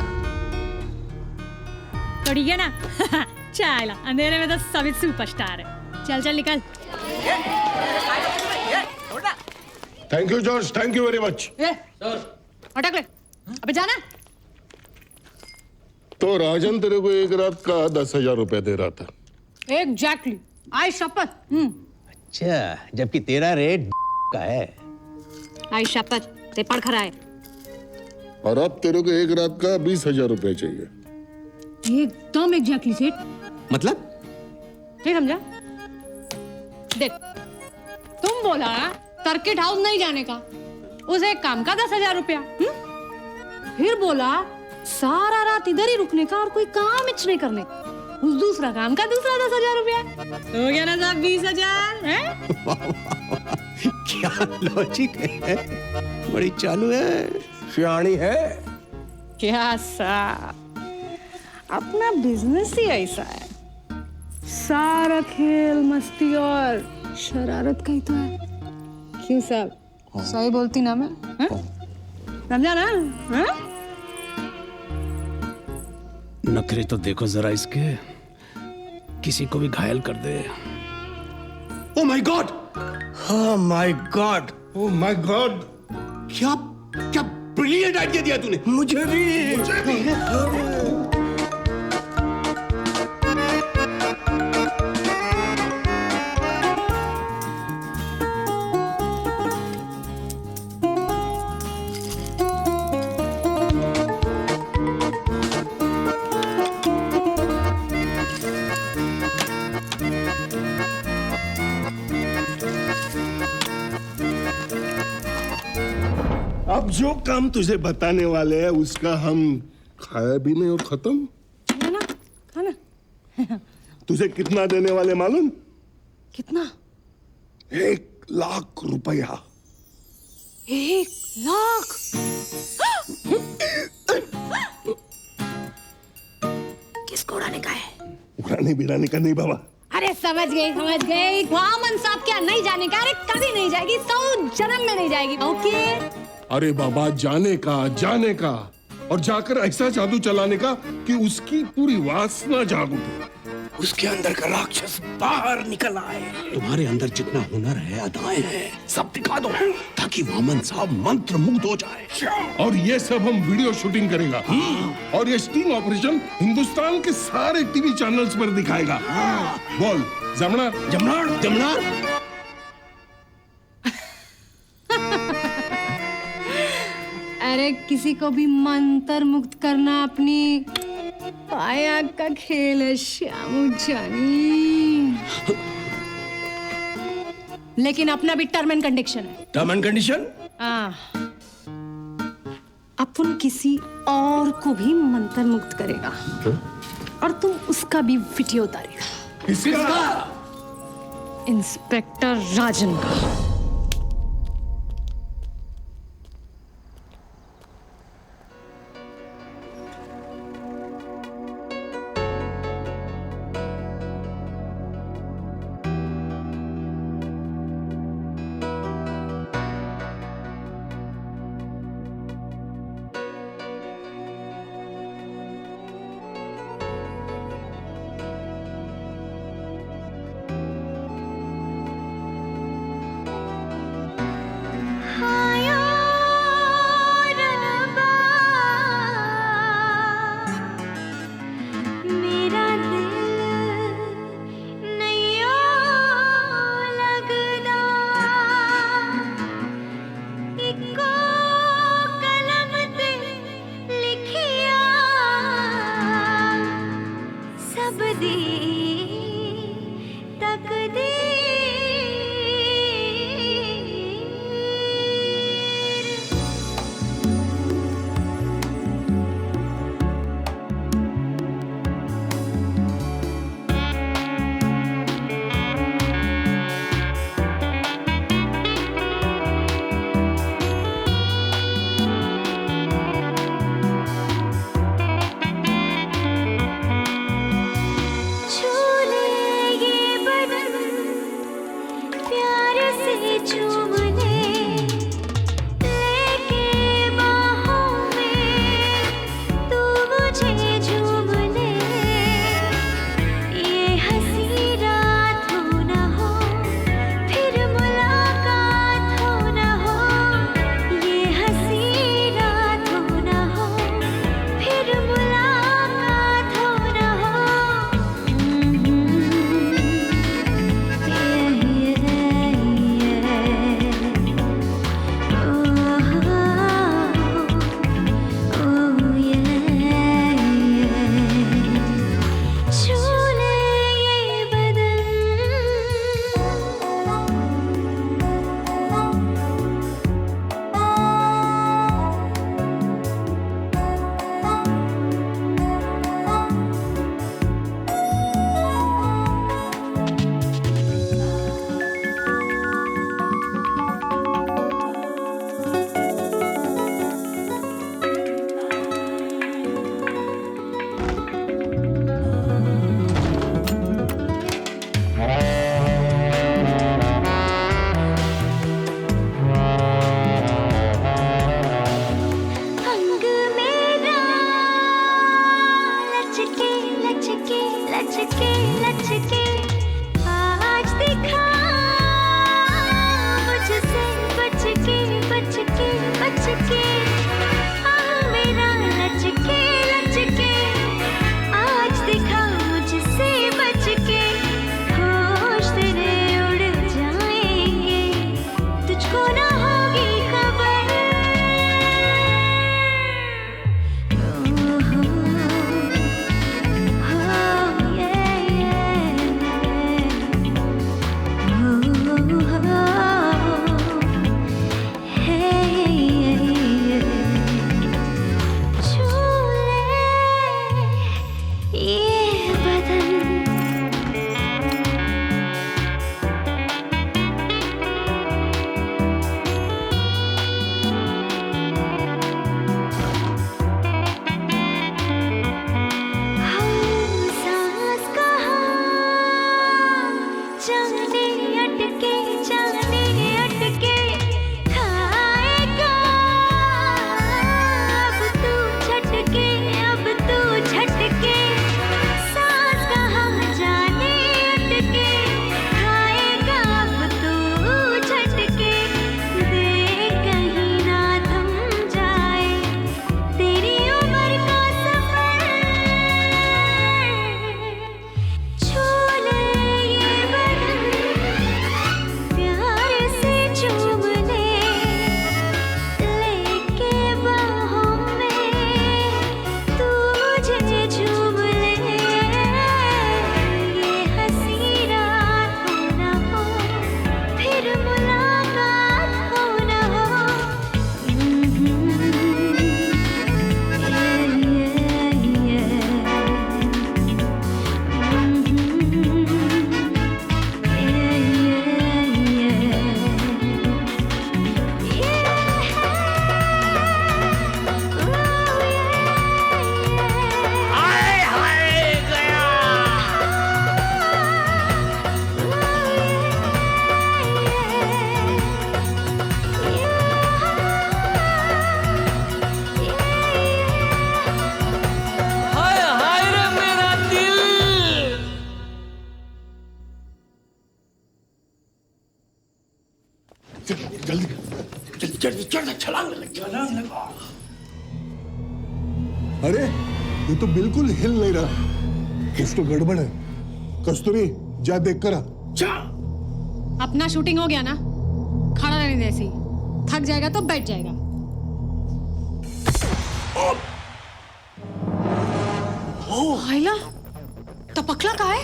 तोड़ी गया ना? चला, अंधेरे में तो सभी सुपरस्टार है। चल चल निकल। Thank you George, thank you very much. अटक ले, अबे जाना। तो राजन तेरे को एक रात का 10,000 रुपए दे रहा था। एग्जैक्टली, आई शपथ। अच्छा, जबकि तेरा रेट का है। आई शपथ, ते पढ़ खरा है। और अब तेरे को एक रात का 20,000 रुपए चाहिए। एकदम एग्जैक्टली सेठ। मतलब नहीं समझा? देख, तुम बोला सर्किट हाउस नहीं जाने का, उसे एक काम का 10,000 रुपया। फिर बोला सारा रात इधर ही रुकने का और कोई काम इच नहीं करने का, उस दूसरा काम का दूसरा 10,000 रुपया। हो गया ना साहब 20,000 है? क्या लॉजिक है, बड़ी चालू है, सियाणी है। क्या साहब, अपना बिजनेस ही ऐसा है, सारा खेल मस्ती और शरारत का ही तो है। क्यों साहब, सही बोलती ना मैं? समझा ना? नखरे तो देखो जरा इसके, किसी को भी घायल कर दे। Oh my God, oh my God, oh my God, क्या क्या ब्रिलियंट आइडिया दिया तूने। मुझे भी। अब जो काम तुझे बताने वाले हैं उसका हम खाया भी नहीं और खत्म। खाना तुझे कितना देने वाले मालूम? कितना? 1,00,000 रुपया। 1,00,000? किसको उड़ाने का है? उड़ाने बिराने का नहीं बाबा। अरे समझ गई। वामन साहब क्या नहीं जाने का? अरे कभी नहीं जाएगी, 100 जन्म में नहीं जाएगी। ओके। अरे बाबा, जाने का और जाकर ऐसा जादू चलाने का कि उसकी पूरी वासना जाग उठे, उसके अंदर का राक्षस बाहर निकल आए। तुम्हारे अंदर जितना हुनर है, अदाएं हैं, सब दिखा दो ताकि वामन साहब मंत्र मुग्ध हो जाए। और ये सब हम वीडियो शूटिंग करेगा और ये स्टिंग ऑपरेशन हिंदुस्तान के सारे टीवी चैनल्स पर दिखाएगा। बोल जमनार जमनार जमनार। अरे किसी को भी मंत्र मुक्त करना अपनी पाया का खेल है श्यामू जानी, लेकिन अपना भी टर्म एंड कंडीशन है। Term and condition? अपन किसी और को भी मंत्र मुक्त करेगा और तुम उसका भी वीडियो उतारेगा। किसका? इंस्पेक्टर राजन का। जल्दी चढ़ छलांग लगा। अरे ये तो बिल्कुल हिल नहीं रहा, कुछ तो गड़बड़ है। कस्तूरी जा देख कर आ। अपना शूटिंग हो गया ना, खड़ा रहने दे ऐसे ही। थक जाएगा तो बैठ जाएगा। हाइला, टपकला का है?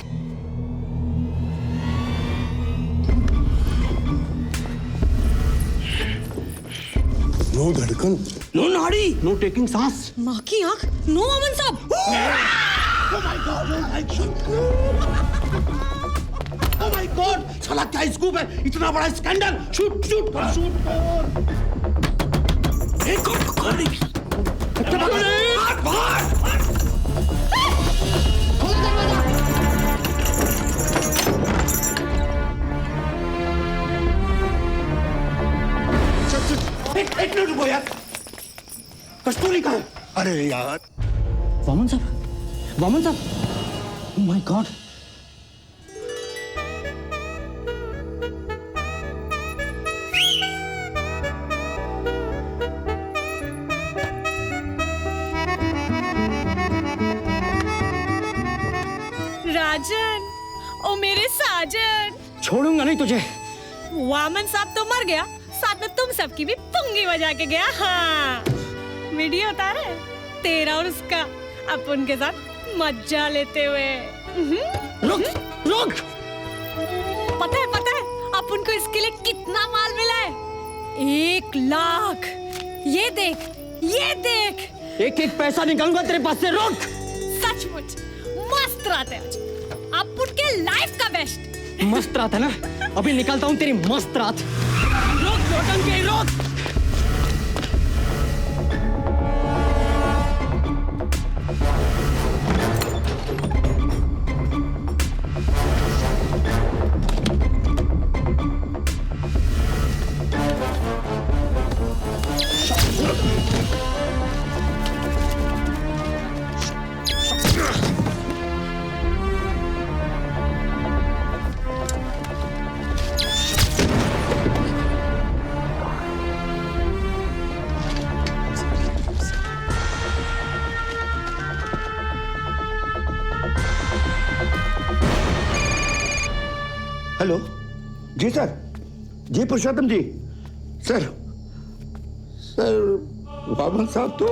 नो धड़कन, नो नाड़ी, नो टेकिंग सांस। माँ की आंख, नो अमन साहब। Oh my God! साला क्या स्कूप है? इतना बड़ा स्कैंडल! शूट कर! एक और पकड़ ली। भाग! खोलो दरवाजा। एक मिनट रुको यार। कस्तूरी कहाँ है? अरे यार, वामन साहब, ओह माय गॉड। राजन, ओ मेरे साजन। छोड़ूंगा नहीं तुझे। वामन साहब तो मर गया, साथ में तुम सबकी भी पुंगी बजा के गया। हाँ, वीडियो उतारे तेरा और उसका अपन के साथ मजा लेते हुए। रुक। पता है अपन को इसके लिए कितना माल मिला है? 1 लाख। ये देख। एक पैसा निकालूंगा तेरे पास से। रुक। सचमुच मस्त रात है आज, अपन के लाइफ का बेस्ट। मस्त रात है ना? अभी निकालता हूँ तेरी मस्त रात। रुक नौटंकी, रुक। हेलो जी सर, जी पुरुषोत्तम जी। सर वामन साहब तो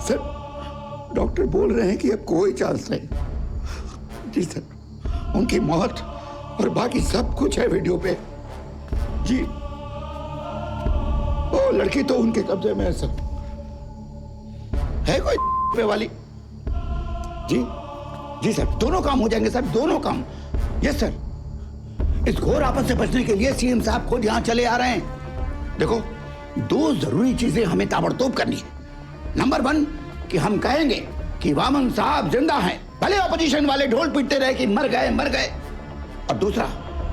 सर डॉक्टर बोल रहे हैं कि अब कोई चांस नहीं। जी सर, उनकी मौत और बाकी सब कुछ है वीडियो पे। जी वो लड़की तो उनके कब्जे में है सर। है कोई पे वाली? जी सर, दोनों काम हो जाएंगे सर, दोनों काम। यस सर, इस घोर आपस से बचने के लिए सीएम साहब खुद यहाँ चले आ रहे हैं। देखो, 2 जरूरी चीजें हमें ताबड़तोड़ करनी है। नंबर 1 कि हम कहेंगे कि वामन साहब जिंदा हैं, भले ऑपोजिशन वाले ढोल पीटते रहे कि मर गए। और दूसरा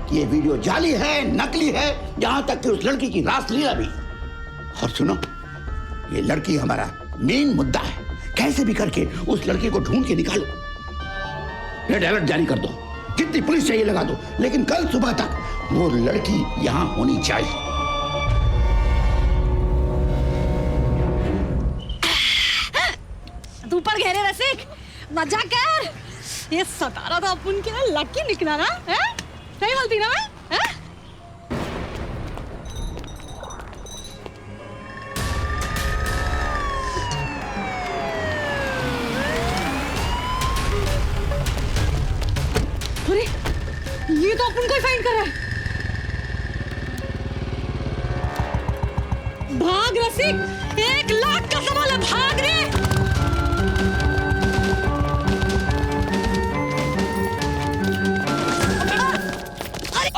कि ये वीडियो जाली है, नकली है, जहां तक कि उस लड़की की रासलीला भी। और सुनो, ये लड़की हमारा मेन मुद्दा है। कैसे भी करके उस लड़की को ढूंढ के निकालो। रेड अलर्ट जारी कर दो, जितनी पुलिस चाहिए लगा दो, लेकिन कल सुबह तक वो लड़की यहां होनी चाहिए। तू पर घेरे रसिक, मजा कर। ये सतारा तो अपन के लकी निकला ना, है? सही बोलती ना मैं? है? अरे, ये तो अपन को ही फाइंड कर रहा है। भाग रसिक, 1 लाख का सवाल है, भाग रे।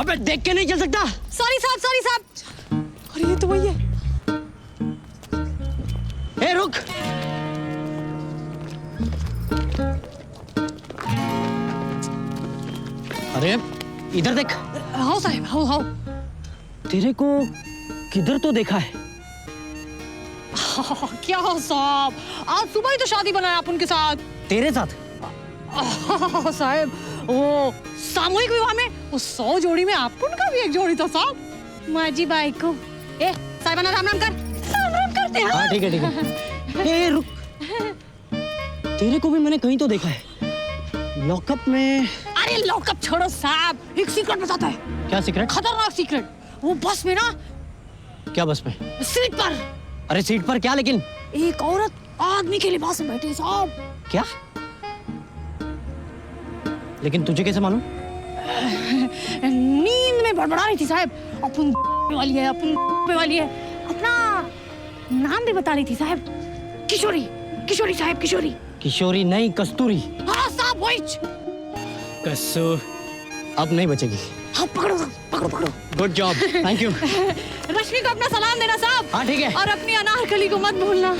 अबे देख के नहीं चल सकता। सॉरी साहब। अरे ये तो वही है। ए रुक। अरे इधर देख। हाँ साहब, हाँ। तेरे को किधर तो देखा है। क्या हो साहब, आज सुबह ही तो शादी बनाया अपन के साथ। तेरे साथ? साहब, वो सामूहिक विवाह में वो 100 जोड़ी में अपन का भी एक जोड़ी था साहब। माझी बायको ए साहिबाना राम राम करते हैं। हाँ ठीक है ठीक है। ए रुक, तेरे को भी मैंने कहीं तो देखा है, लॉकअप में। अरे लॉकअप छोड़ो साहब, एक सीक्रेट बताता है। क्या सीक्रेट? खतरनाक सीक्रेट। वो बस में ना, क्या बस में? सीट पर। अरे सीट पर क्या? लेकिन एक औरत आदमी के लिबास में बैठी है साहब। क्या? लेकिन तुझे कैसे मालूम? नींद में बड़बड़ा रही थी साहब, अपन वाली है, अपन वाली है। अपना नाम भी बता रही थी साहब, किशोरी। किशोरी साहब, किशोरी। किशोरी नहीं, कस्तूरी। हाँ साहब वही। कस्तूर अब नहीं बचेगी। हाँ पकड़ो पकड़ो पकड़ो। Good job, thank you. Rashmi को अपना सलाम देना साहब। हाँ ठीक है। और अपनी अनारकली को मत भूलना।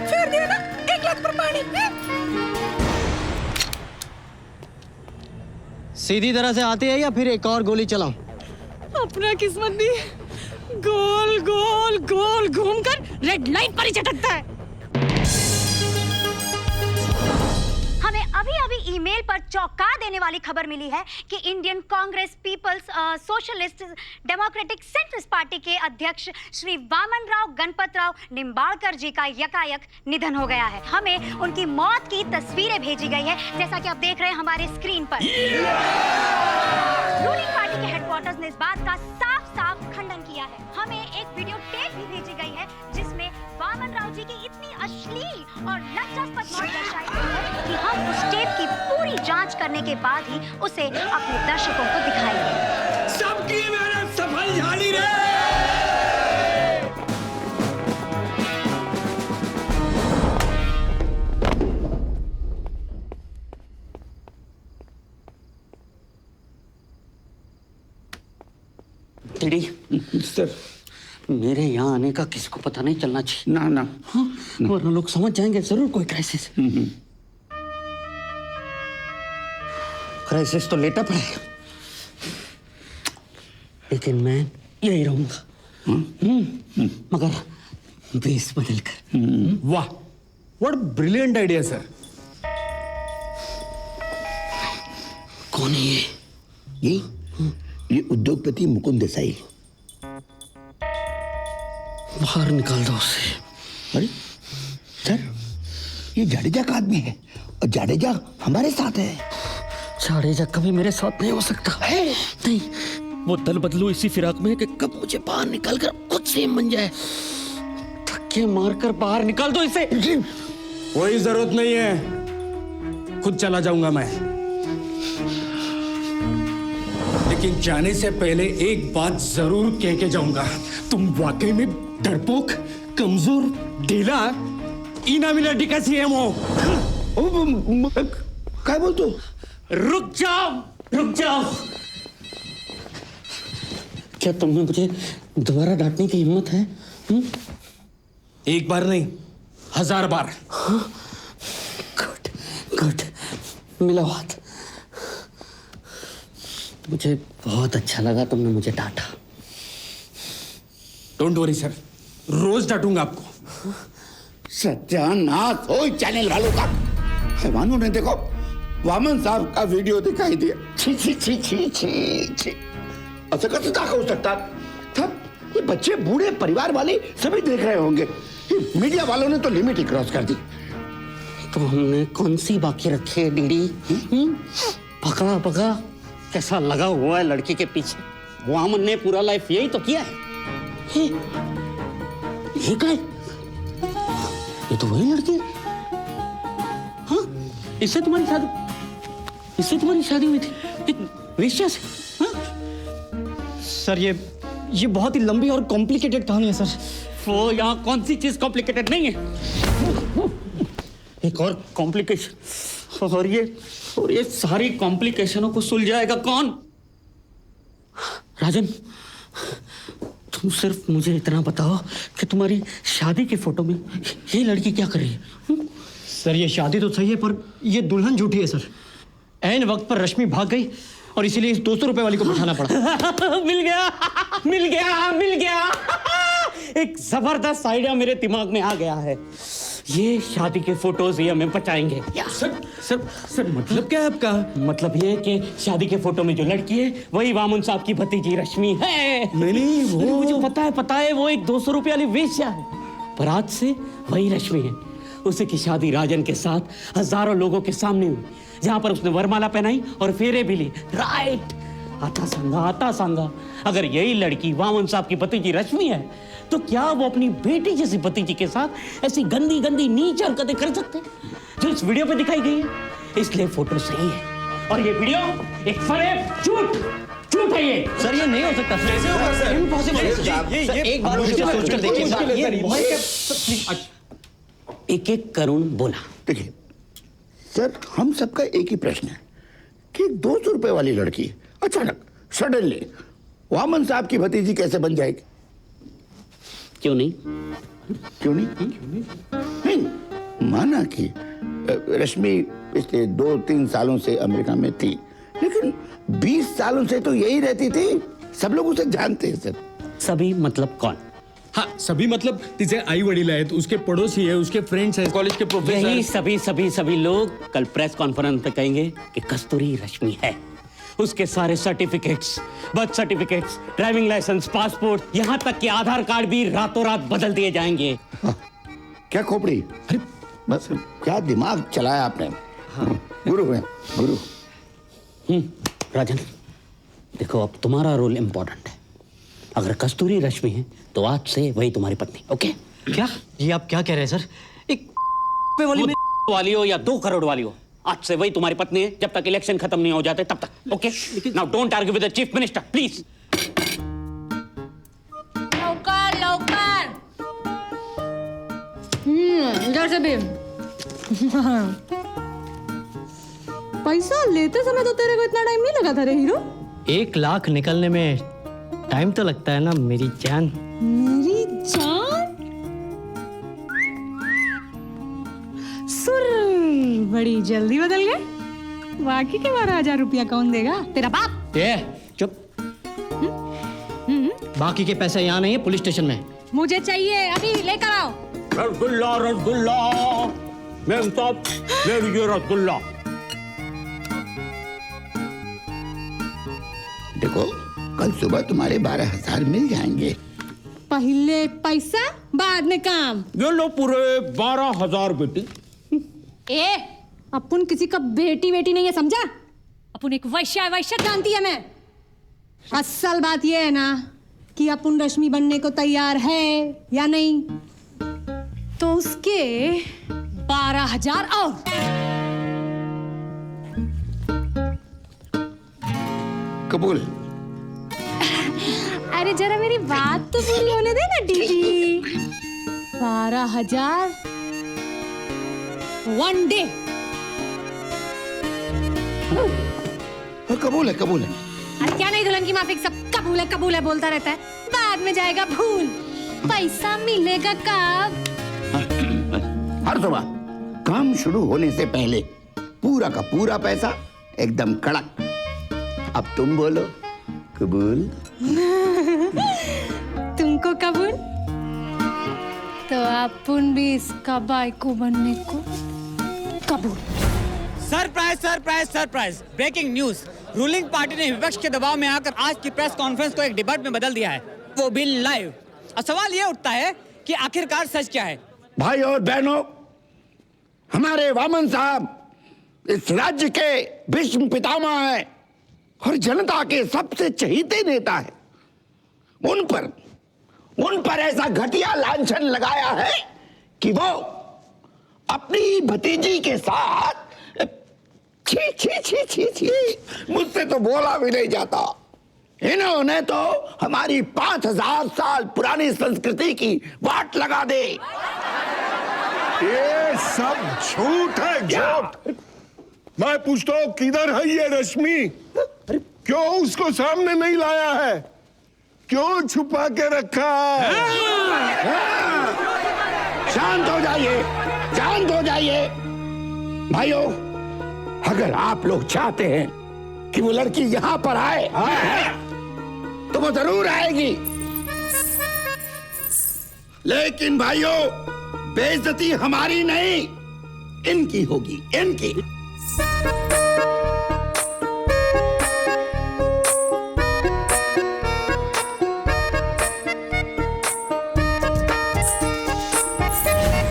फिर देना 1 लाख पर पानी। सीधी तरह से आती है या फिर एक और गोली चलाऊं? अपना किस्मत भी गोल गोल गोल घूमकर रेड लाइन पर ही चटकता है। हमें अभी अभी ईमेल पर चौंका देने वाली खबर मिली है कि Indian Congress People's Socialist Democratic Centrist Party के अध्यक्ष श्री वामन राव गणपत राव निम्बाड़कर जी का यकायक निधन हो गया है। हमें उनकी मौत की तस्वीरें भेजी गई है, जैसा कि आप देख रहे हैं हमारे स्क्रीन पर। रूलिंग पार्टी के हेडक्वार्टर्स ने इस बात का साफ खंडन किया है। हमें एक वीडियो टेप भी भेजी गई है जिसमें वामन राव जी की इतनी अश्लील और लज्जास्पद मौत दर्शाई गई है कि हम उस टेप की पूरी जांच करने के बाद ही उसे अपने दर्शकों को दिखाएंगे। सबकी मेहनत सफल झाली रे। टीडी सर, मेरे यहाँ आने का किसी को पता नहीं चलना चाहिए। ना ना, वरना लोग समझ जाएंगे जरूर कोई क्राइसिस। क्राइसिस तो लेटा पड़ेगा, लेकिन मैं यही रहूंगा, मगर बेस बदल कर। वाह, व्हाट ब्रिलियंट आइडिया सर। कौन है ये उद्योगपति मुकुंद देसाई। बाहर निकाल दो उसे। अरे सर, ये जाडेजा का आदमी है और जाडेजा हमारे साथ है। जाडेजा कभी मेरे साथ नहीं हो सकता है। नहीं, वो दल बदलू इसी फिराक में कि कब मुझे बाहर निकाल कर खुद सेम बन जाए। धक्के मारकर बाहर निकाल दो इसे। कोई जरूरत नहीं है, खुद चला जाऊंगा मैं। लेकिन जाने से पहले एक बात जरूर कह के जाऊंगा। तुम वाकई में डरपोक, कमजोर, ढीला, इनामिनेटी का सीएम हो। क्या बोल तू? रुक जाओ, रुक जाओ। क्या तुम में मुझे दोबारा डांटने की हिम्मत है? एक बार नहीं, 1000 बार। गुड गुड, मिला हाथ। मुझे बहुत अच्छा लगा तुमने मुझे डांटा। डोंट वरी सर, रोज डांटूंगा आपको। सत्यानाश हो चैनल वालों का। हैवानों ने देखो, वामन साहब का वीडियो दिखाई दिया। छी छी छी छी छी छी। ऐसा कैसे हो सकता? तब ये बच्चे, बूढ़े, परिवार वाले सभी देख रहे होंगे। मीडिया वालों ने तो लिमिट ही क्रॉस कर दी। तो हमने कौन सी बाकी रखी है डीडी? पका पका कैसा लगा हुआ है लड़की के पीछे। वामन ने पूरा लाइफ यही तो किया है। ये क्या है? ये तो वही लड़की है। हाँ, इससे तुम्हारी शादी हुई थी एक वेश्या से। हाँ? सर ये बहुत ही लंबी और कॉम्प्लिकेटेड कहानी है सर। वो यहाँ कौन सी चीज कॉम्प्लिकेटेड नहीं है? एक और कॉम्प्लिकेशन, और ये सारी कॉम्प्लिकेशनों को सुलझाएगा कौन? राजन, तुम सिर्फ मुझे इतना बताओ कि तुम्हारी शादी की फोटो में ये लड़की क्या कर रही है? सर ये शादी तो सही है, पर ये दुल्हन झूठी है सर। ऐन वक्त पर रश्मि भाग गई और इसीलिए इस 200 रुपए वाली को बिठाना पड़ा। मिल गया। एक जबरदस्त आइडिया मेरे दिमाग में आ गया है। ये शादी के फोटोज ये हमें बचाएंगे। सर मतलब क्या है आपका? मतलब ये कि शादी के फोटो में जो लड़की है वही वामन साहब की भतीजी रश्मि है। नहीं वो मुझे पता है वो एक 200 रुपए वाली वेश्या है, पर आज से वही रश्मि है। उसी की शादी राजन के साथ हजारों लोगों के सामने हुई, जहां पर उसने वरमाला पहनाई और फेरे भी लिए। राइट, आता सांगा अगर यही लड़की वामन साहब की भतीजी रश्मि है तो क्या वो अपनी बेटी जैसी भतीजी के साथ ऐसी गंदी गंदी नीच हरकतें कर सकते जो इस वीडियो पे दिखाई गई है? इसलिए फोटो सही है और ये वीडियो एक फरेब झूठ है ये। सर ये नहीं हो सकता। कैसे होगा सर? इम्पॉसिबल है। ये एक बार मुझे सोचकर देखिए। एक करुण बोला। देखिए सर, हम सबका एक ही प्रश्न है कि 200 रुपए वाली लड़की अचानक सडनली वामन साहब की भतीजी कैसे बन जाएगी? क्यों नहीं? नहीं, माना कि रश्मि पिछले 2-3 सालों से अमेरिका में थी, लेकिन 20 सालों से तो यही रहती थी। सब लोग उसे जानते हैं सर। सभी मतलब कौन? हाँ, सभी मतलब तिचे आई वडील आहेत, उसके पड़ोसी है, उसके फ्रेंड्स हैं, कॉलेज के प्रोफेसर। यही सभी लोग कल प्रेस कॉन्फ्रेंस पे कहेंगे कि कस्तूरी रश्मि है। उसके सारे certificates, birth certificates, driving licence, passport, यहाँ तक कि आधार कार्ड भी रातों रात बदल दिए जाएंगे। क्या खोपड़ी? अरे बस क्या दिमाग चलाया आपने। गुरु है गुरु। राजन देखो, अब तुम्हारा रोल इंपॉर्टेंट है। अगर कस्तूरी रश्मि है तो आज से वही तुम्हारी पत्नी। ओके? क्या ये आप क्या कह रहे हैं सर? एक वाली हो या 2 करोड़ वाली हो, आज से वही तुम्हारी पत्नी है जब तक इलेक्शन खत्म नहीं हो जाते तब तक। Okay? Now don't argue with the chief minister please. लवकर इधर से भी। पैसा लेते समय तो तेरे को इतना टाइम नहीं लगा था रे हीरो। 1 लाख निकलने में टाइम तो लगता है ना मेरी जान। मेरी जान? सुर बड़ी जल्दी बदल गए। बाकी के 12,000 रुपया कौन देगा? तेरा बाप। ये चुप। बाकी के पैसे यहाँ नहीं है, पुलिस स्टेशन में। मुझे चाहिए, अभी लेकर आओ। रसगुल्ला रसगुल्ला मैम साहब, ले लीजिए रसगुल्ला। देखो कल सुबह तुम्हारे 12,000 मिल जाएंगे। पहले पैसा बाद में काम। ये लो पूरे 12,000 बेटी। ए, अपन किसी का बेटी नहीं है, समझा? अपन एक वैश्य जानती है मैं। असल बात ये है ना कि अपन रश्मि बनने को तैयार है या नहीं, तो उसके 12,000 और। कबूल। अरे जरा मेरी बात तो पूरी होने दे ना दीदी। 12,000 1 डे। कबूल है कबूल है। अरे क्या नहीं दुल्हन की माफिक सब कबूल है बोलता रहता है, बाद में जाएगा भूल। पैसा मिलेगा कब? हर सुबह काम शुरू होने से पहले पूरा का पूरा पैसा एकदम कड़क। अब तुम बोलो कबूल? तुमको कबूल? तो अपन भी इसका बाइको बनने को कबूल। Surprise breaking news. Ruling party ने विपक्ष के दबाव में आकर आज की प्रेस कॉन्फ्रेंस को एक डिबेट में बदल दिया है, वो भी लाइव। और सवाल ये उठता है कि आखिरकार सच क्या है? भाई और बहनों, हमारे वामन साहब इस राज्य के भीष्म पितामह हैं और जनता के सबसे चहीते नेता हैं। उन पर ऐसा घटिया लांछन लगाया है कि वो अपनी भतीजी के साथ छी मुझसे तो बोला भी नहीं जाता। इन्होंने तो हमारी 5,000 साल पुरानी संस्कृति की वाट लगा दे। ये सब झूठ है, झूठ। मैं पूछता हूँ किधर है ये रश्मि? क्यों उसको सामने नहीं लाया है? क्यों छुपा के रखा है? शांत हो जाइए भाइयों। अगर आप लोग चाहते हैं कि वो लड़की यहां पर आए तो वो जरूर आएगी, लेकिन भाइयों बेइज्जती हमारी नहीं, इनकी होगी, इनकी।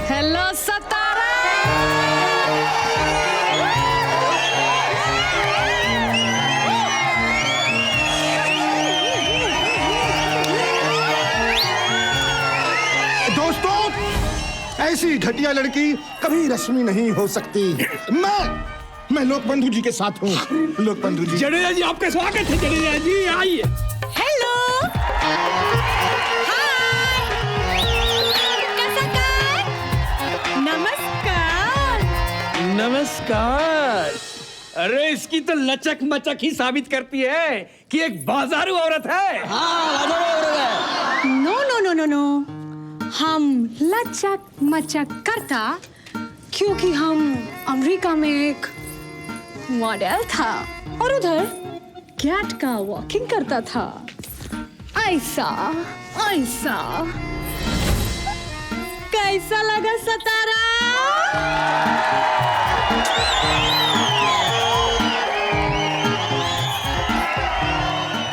हेलो सतारा। दोस्तों, ऐसी घटिया लड़की कभी रश्मि नहीं हो सकती। मैं लोकबंधु जी के साथ हूँ। लोकबंधु जी। जडेजा जी, आपका स्वागत है। जडेजा जी आइए। हेलो। नमस्कार। नमस्कार। अरे इसकी तो लचक मचक ही साबित करती है कि एक बाजारू औरत है। हाँ, बाजारू औरत है। No no no no no, हम लचक मचक करता क्योंकि हम अमेरिका में एक मॉडल था और उधर कैट का वॉकिंग करता था। ऐसा ऐसा कैसा लगा सतारा?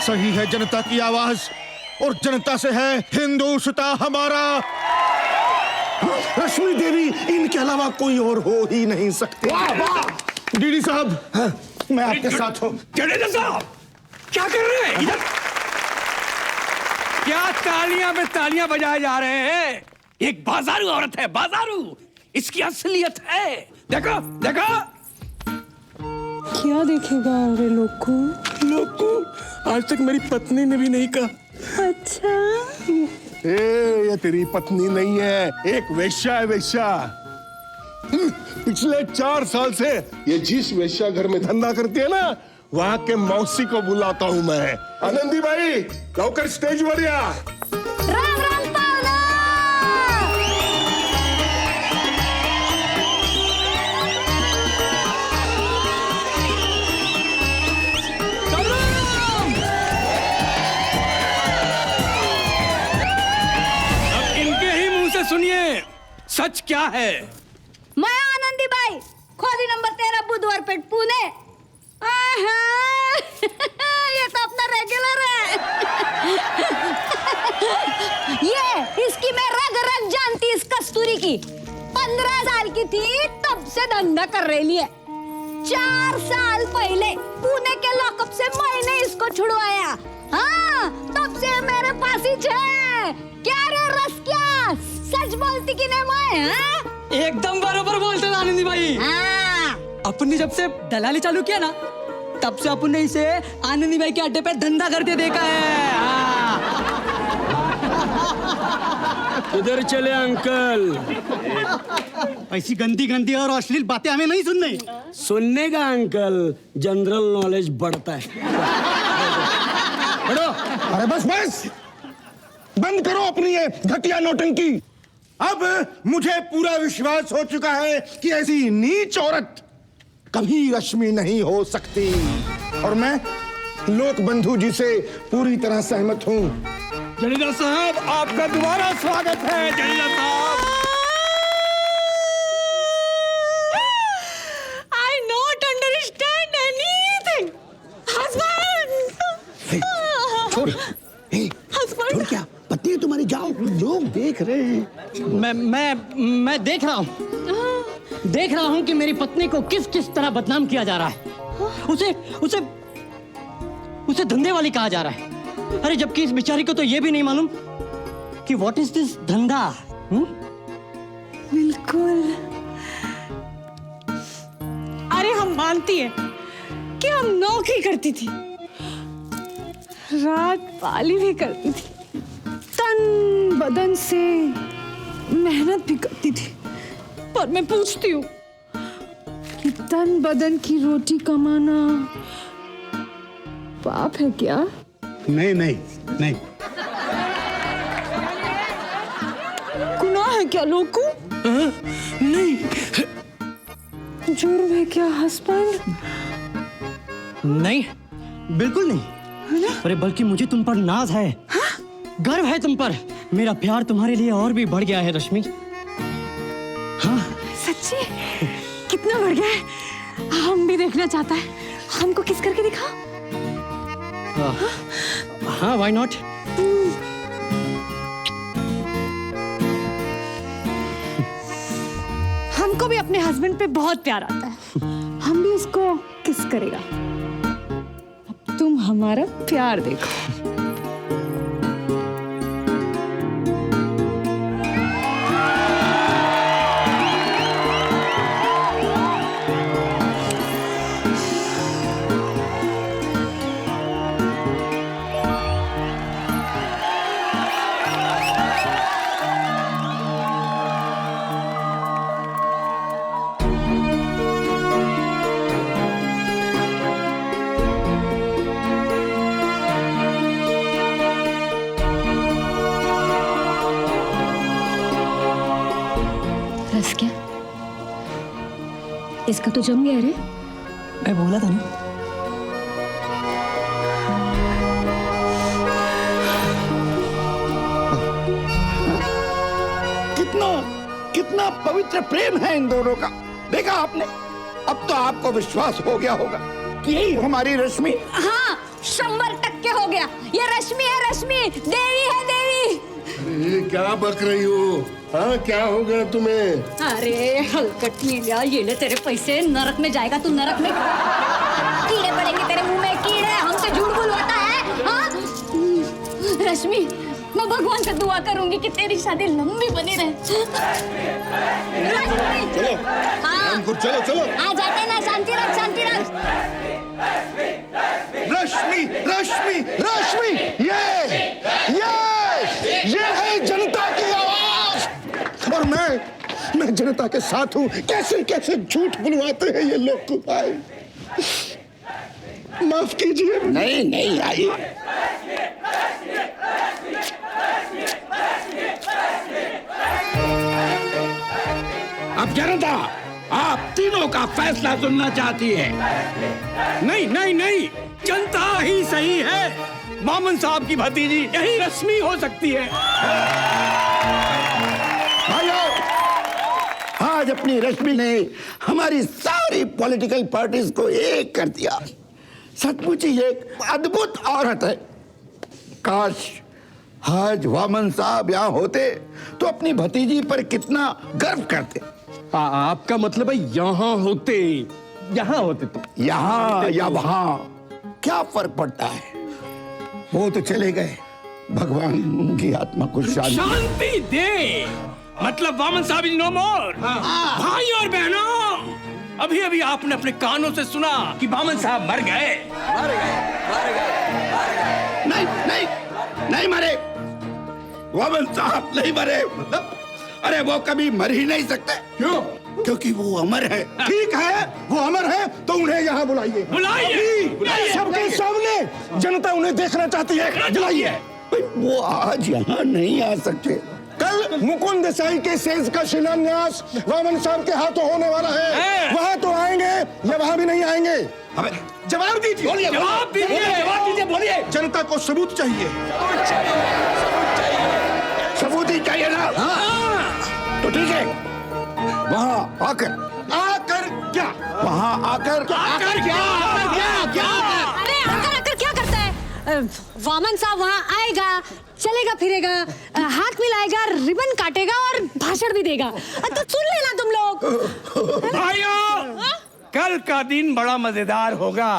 सही है जनता की आवाज, और जनता से है हिंदुस्ता हमारा। रश्मि देवी इनके अलावा कोई और हो ही नहीं सकती। डीडी साहब, मैं आपके साथ हूँ। जडेजा साहब, क्या कर रहे हैं इधर? क्या तालियां में तालियां बजाए जा रहे हैं? एक बाजारू औरत है, बाजारू। इसकी असलियत है। देखो देखो। क्या देखेगा और लोग को आज तक मेरी पत्नी ने भी नहीं कहा। अच्छा, ये तेरी पत्नी नहीं है, एक वेश्या है, वेश्या। पिछले 4 साल से ये जिस वेश्या घर में धंधा करती है ना, वहां के मौसी को बुलाता हूँ मैं। आनंदी भाई, लवकर स्टेज वर या। राम राम पाहुणा। अब इनके ही मुंह से सुनिए, सच क्या है? मैं आनंदी बाई, खोली नंबर 13, बुधवार पेट, पुणे। ये तो अपना रेगुलर है। ये इसकी मैं रग रग जानती, इस कस्तूरी की। 15 साल की थी तब से धंधा कर रही है। 4 साल पहले पुणे के लॉकअप से मैंने इसको छुड़वाया। हाँ, तब से मेरे पास ही है। क्या रे रस, क्या सच बोलती कि नहीं मैं? हाँ? एकदम बरोबर बोलते हो आनंदी भाई। अपन ने जब से दलाली चालू किया ना, तब से अपन ने इसे आनंदी भाई के अड्डे पे धंधा करते देखा है। इधर चले अंकल। ऐसी गंदी गंदी और अश्लील बातें हमें नहीं सुननी। सुनने का अंकल, जनरल नॉलेज बढ़ता है। अरे बस बस, बंद करो अपनी ये घटिया नौटंकी। अब मुझे पूरा विश्वास हो चुका है कि ऐसी नीच औरत कभी रश्मि नहीं हो सकती, और मैं लोकबंधु जी से पूरी तरह सहमत हूं। जडेजा साहब, आपका दोबारा स्वागत है। जडेजा साहब, I not understand anything. Husband. छोड़, Husband. छोड़ क्या? पत्नी है तुम्हारी, जाओ, लोग देख रहे हैं। मैं देख रहा हूँ कि मेरी पत्नी को किस किस तरह बदनाम किया जा रहा है। उसे धंधे वाली कहा जा रहा है। अरे जबकि इस बेचारी को तो ये भी नहीं मालूम कि व्हाट इज दिस धंधा। बिल्कुल। अरे हम मानती है कि हम नौकरी करती थी, रात पाली भी करती थी, तन बदन से मेहनत भी करती थी। पर मैं पूछती हूँ कि तन बदन की रोटी कमाना पाप है क्या? नहीं नहीं नहीं। गुनाह है क्या लोगों? नहीं। जुर्म है क्या हस्बैंड? नहीं, बिल्कुल नहीं। अरे बल्कि मुझे तुम पर नाज है, गर्व है तुम पर। मेरा प्यार तुम्हारे लिए और भी बढ़ गया है रश्मि। सच्ची कितना बढ़ गया है, हम भी देखना चाहता है, हमको किस करके दिखाओ। हाँ, व्हाई नॉट। हमको भी अपने हस्बैंड पे बहुत प्यार आता है, हम भी उसको किस करेगा। अब तुम हमारा प्यार देखो। रस क्या? इसका तो जम गया रे। मैं बोला था ना। कितना कितना पवित्र प्रेम है इन दोनों का, देखा आपने? अब तो आपको विश्वास हो गया होगा कि यही हमारी रश्मि। हाँ 100% हो गया, ये रश्मि है, रश्मि देवी है, देवी। ये क्या बक रही हो? हाँ, क्या हो गया तुम्हें? अरे हलकट नीलिया, ये ले तेरे पैसे, नरक में जाएगा तू, नरक में कीड़े पड़ेंगे तेरे मुंह में, कीड़े। हमसे झूठ बुलवाता है। हाँ रश्मि, मैं भगवान से दुआ करूंगी कि तेरी शादी लंबी बनी रहे। चलो हाँ चलो चलो, आ जाते ना, शांति रख, शांति रख। रश्मि रश्मि रश्मि, ये है जनता की आवाज, और मैं जनता के साथ हूँ। कैसे कैसे झूठ बुलवाते हैं ये लोग को भाई, माफ कीजिए। नहीं नहीं, आइए। अब जनता आप तीनों का फैसला सुनना चाहती है। नहीं नहीं नहीं, जनता ही सही है। मामन साहब की भतीजी यही रश्मि हो सकती है। भाइयों, आज अपनी रश्मि ने हमारी सारी पॉलिटिकल पार्टीज को एक कर दिया। सचमुच ही एक अद्भुत औरत है। काश आज वामन साहब यहाँ होते तो अपनी भतीजी पर कितना गर्व करते। आपका मतलब है यहाँ होते, यहाँ होते तो यहाँ या वहाँ क्या फर्क पड़ता है? वो तो चले गए, भगवान उनकी आत्मा को शांति दे। मतलब वामन साहब इज नो मोर। भाई और बहनों, अभी अभी आपने अपने कानों से सुना कि वामन साहब मर गए। नहीं नहीं नहीं मरे, वामन साहब नहीं मरे। अरे वो कभी मर ही नहीं सकते। क्यों? क्योंकि वो अमर है। ठीक है, वो अमर है तो उन्हें यहाँ बुलाइए। बुलाइए सबके सामने, जनता उन्हें देखना चाहती है। बुलाइए। वो आज यहाँ नहीं आ सकते। कल मुकुंद देसाई के सेज का शिलान्यास वामन साहब के हाथों होने वाला है। वहाँ तो आएंगे या वहाँ भी नहीं आएंगे? जवाब दीजिए। जवाब दीजिए, बोलिए। जनता को सबूत चाहिए। सबूत ही चाहिए ना? तो ठीक है, वहाँ आकर क्या? वहाँ आकर क्या? अरे आकर क्या करता है? वामन साहब वहाँ आएगा, चलेगा फिरेगा, हाथ मिलाएगा, रिबन काटेगा और भाषण भी देगा। तो सुन लेना तुम लोग। भाइयों, कल का दिन बड़ा मजेदार होगा।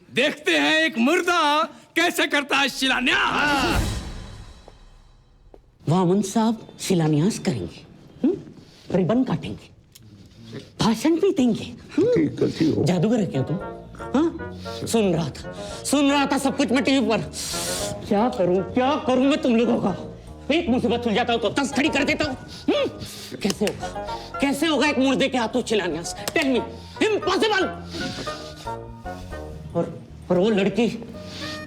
देखते हैं एक मुर्दा कैसे करता है शिलान्यास। वामन साहब शिलान्यास करेंगे, रिबन काटेंगे, भाषण भी देंगे। जादूगर है क्या तुम? हाँ? सुन रहा था सब कुछ मैं टीवी पर। क्या करूं मैं तुम लोगों का? एक मुसीबत सुल जाता हो तो 10 खड़ी कर देता हूं। कैसे होगा एक मुर्दे के हाथों शिलान्यास? Tell me, impossible. और वो लड़की,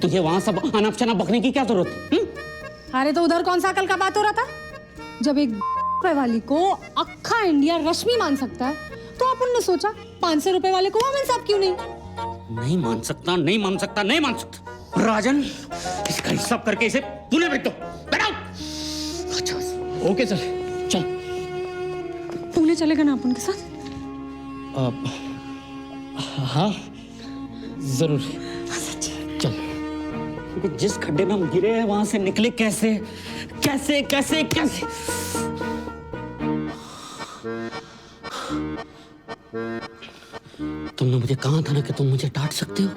तुझे वहां सब अनाप शनाप बकने की क्या जरूरत? अरे तो उधर कौन सा अकल का बात हो रहा था? जब एक रुपए वाली को अक्खा इंडिया रश्मि मान सकता है, तो अपन ने सोचा 500 रुपए वाले को वामन साहब क्यों नहीं? नहीं मान सकता। राजन, इसका हिसाब करके इसे पुणे भेज दो। बैठो। Okay sir. चल। पुणे घूमने चलेगा ना अपन के साथ? हाँ जरूर चल। जिस खड्डे में हम गिरे हैं वहां से निकले कैसे कैसे कैसे कैसे? तुमने मुझे कहा था ना कि तुम मुझे डांट सकते हो।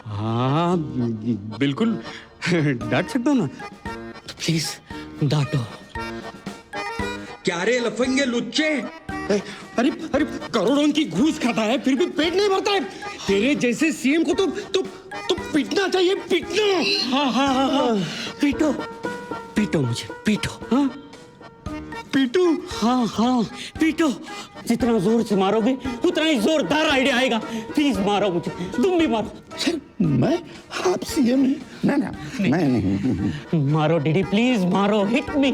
हाँ बिल्कुल डांट सकता हूँ ना। तो प्लीज डांटो। क्या रे लफंगे लुच्चे, अरे अरे करोड़ों की घूस खाता है फिर भी पेट नहीं भरता है। तेरे जैसे सीएम को तो पीटना चाहिए, पीटना। हाँ हाँ हाँ हाँ पीटो पीटो मुझे पीटो। हाँ पीटू? हाँ हाँ पीटो। जितना जोर से मारोगे उतना ही जोरदार आइडिया आएगा। प्लीज मारो मुझे, तुम भी मारो। सर मैं आप सीएम है ना? ना मैं नहीं। मारो डीडी प्लीज मारो, हिट मी।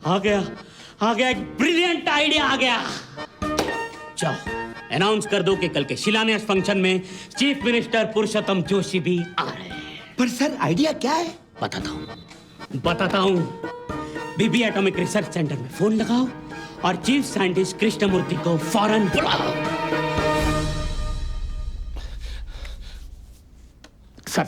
आ गया एक ब्रिलियंट आइडिया आ गया। जाओ अनाउंस कर दो कि कल के शिलान्यास फंक्शन में चीफ मिनिस्टर पुरुषोत्तम जोशी भी आ रहे हैं। पर सर आइडिया क्या है? बताता हूँ। बीबी एटॉमिक रिसर्च सेंटर में फोन लगाओ और चीफ साइंटिस्ट कृष्णमूर्ति को फौरन बुलाओ। सर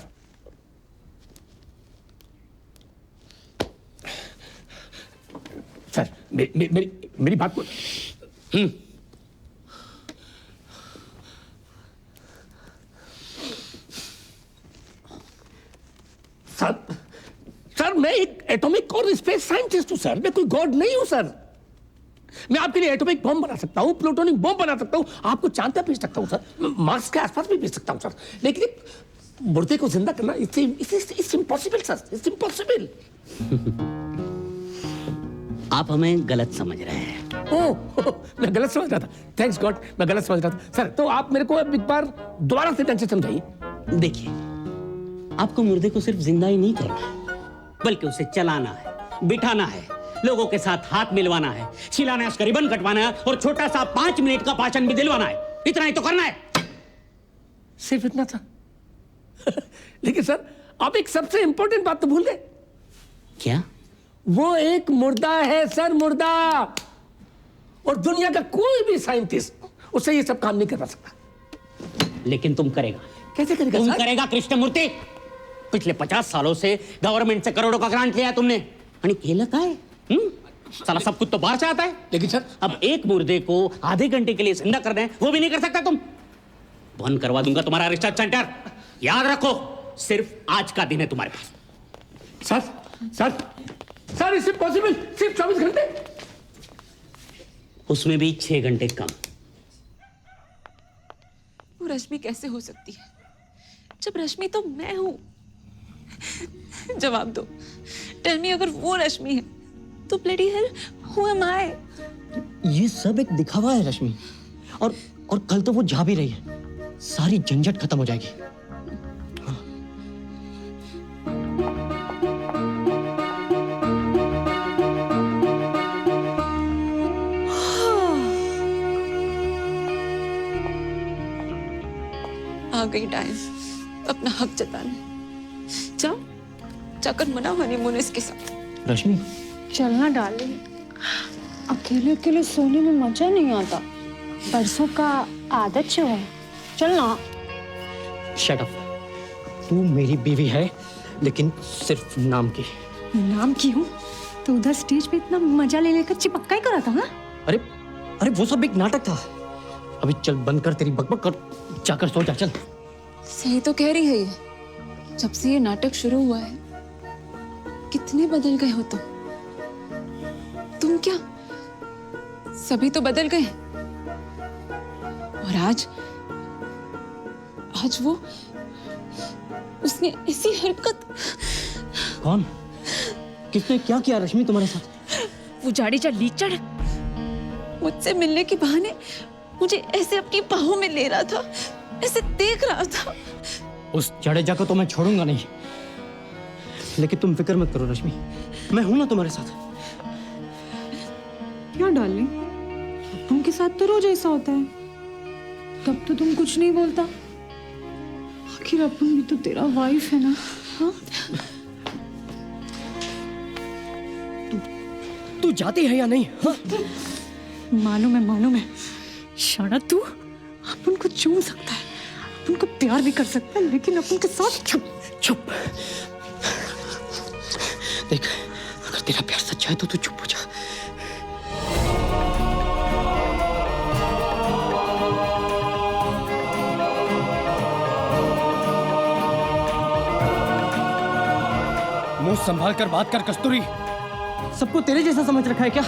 मेरी बात को सर मैं एक एटॉमिक और स्पेस साइंटिस्ट हूं सर, मैं कोई गॉड नहीं हूं सर। मैं आपके लिए एटॉमिक बम बना सकता हूं, प्लूटोनियम बम बना सकता हूं, आपको चांद पे भेज सकता हूं सर, मार्स के आसपास भी भेज सकता हूं सर, लेकिन मुर्दे को जिंदा करना it's impossible sir, it's impossible. आप हमें गलत समझ रहे हैं। ओह मैं गलत समझ रहा था, थैंक्स गॉड मैं गलत समझ रहा था सर। तो आप मेरे को एक बार दोबारा से ढंग से समझाइए। देखिए आपको मुर्दे को सिर्फ जिंदा ही नहीं करना है, बल्कि उसे चलाना है, बिठाना है, लोगों के साथ हाथ मिलवाना है, शिलान्यास का रिबन कटवाना है और छोटा सा 5 मिनट का भाषण भी दिलवाना है। इतना ही तो करना है। सिर्फ इतना था? लेकिन सर आप एक सबसे इंपॉर्टेंट बात तो भूल गए। क्या? वो एक मुर्दा है सर, मुर्दा। और दुनिया का कोई भी साइंटिस्ट उससे ये सब काम नहीं करवा सकता। लेकिन तुम करेगा। कैसे करेगा? तुम करेगा कृष्णमूर्ति। पिछले 50 सालों से गवर्नमेंट से करोड़ों का ग्रांट लिया तुमने, केला का है। साला सब कुछ तो बाहर से आता है। लेकिन सर अब एक मुर्दे को आधे घंटे के लिए जिंदा कर दें वो भी नहीं कर सकता तुम। बंद करवा दूंगा तुम्हारा रिसर्च सेंटर। याद रखो सिर्फ आज का दिन है तुम्हारे पास। Sir it's impossible. सिर्फ 24 घंटे, उसमें भी 6 घंटे कम। वो रश्मि कैसे हो सकती है जब रश्मि तो मैं हूं? जवाब दो। टेल मी, अगर वो रश्मि है तो ब्लडी हेल हु एम आई? ये सब एक दिखावा है रश्मि, और कल तो वो जा भी रही है, सारी झंझट खत्म हो जाएगी। आ गई टाइम अपना हक जताने। जाओ जाकर मनाओ हनीमून इसके साथ। रश्मि चलना डार्लिंग, अकेले अकेले सोने में मजा नहीं आता, परसों का आदत जो है। चलना। Shut up. तू मेरी बीवी है लेकिन सिर्फ नाम की। नाम की हूँ तो उधर स्टेज पे इतना मजा ले लेकर चिपक्का ही करा था ना? अरे वो सब एक नाटक था। अभी चल बंद कर तेरी बकबक और जाकर सो जा। चल। सही तो कह रही है ये, जब से ये नाटक शुरू हुआ है कितने बदल गए हो तुम क्या सभी तो बदल गए। और आज वो उसने ऐसी हरकत। कौन? किसने क्या किया रश्मि तुम्हारे साथ? वो जाडेजा लीचड़ मुझसे मिलने के बहाने मुझे ऐसे अपनी बाहों में ले रहा था, ऐसे देख रहा था। उस जडेजा को तो मैं छोड़ूंगा नहीं, लेकिन तुम फिक्र मत करो रश्मि, मैं हूं ना तुम्हारे साथ। क्या डार्लिंग, तुम के साथ तो रोज ऐसा होता है, तब तो तुम कुछ नहीं बोलता। आखिर अपन भी तो तेरा वाइफ है ना। हाँ तू जाती है या नहीं? हाँ? मालूम है शाना, तू अपन को चूम सकता है, अपन को प्यार भी कर सकता है, लेकिन अपन के साथ चुप। देख, अगर तेरा प्यार सच्चा है तो तू चुप हो जा। मुंह संभाल कर बात कर कस्तूरी। सबको तेरे जैसा समझ रखा है क्या?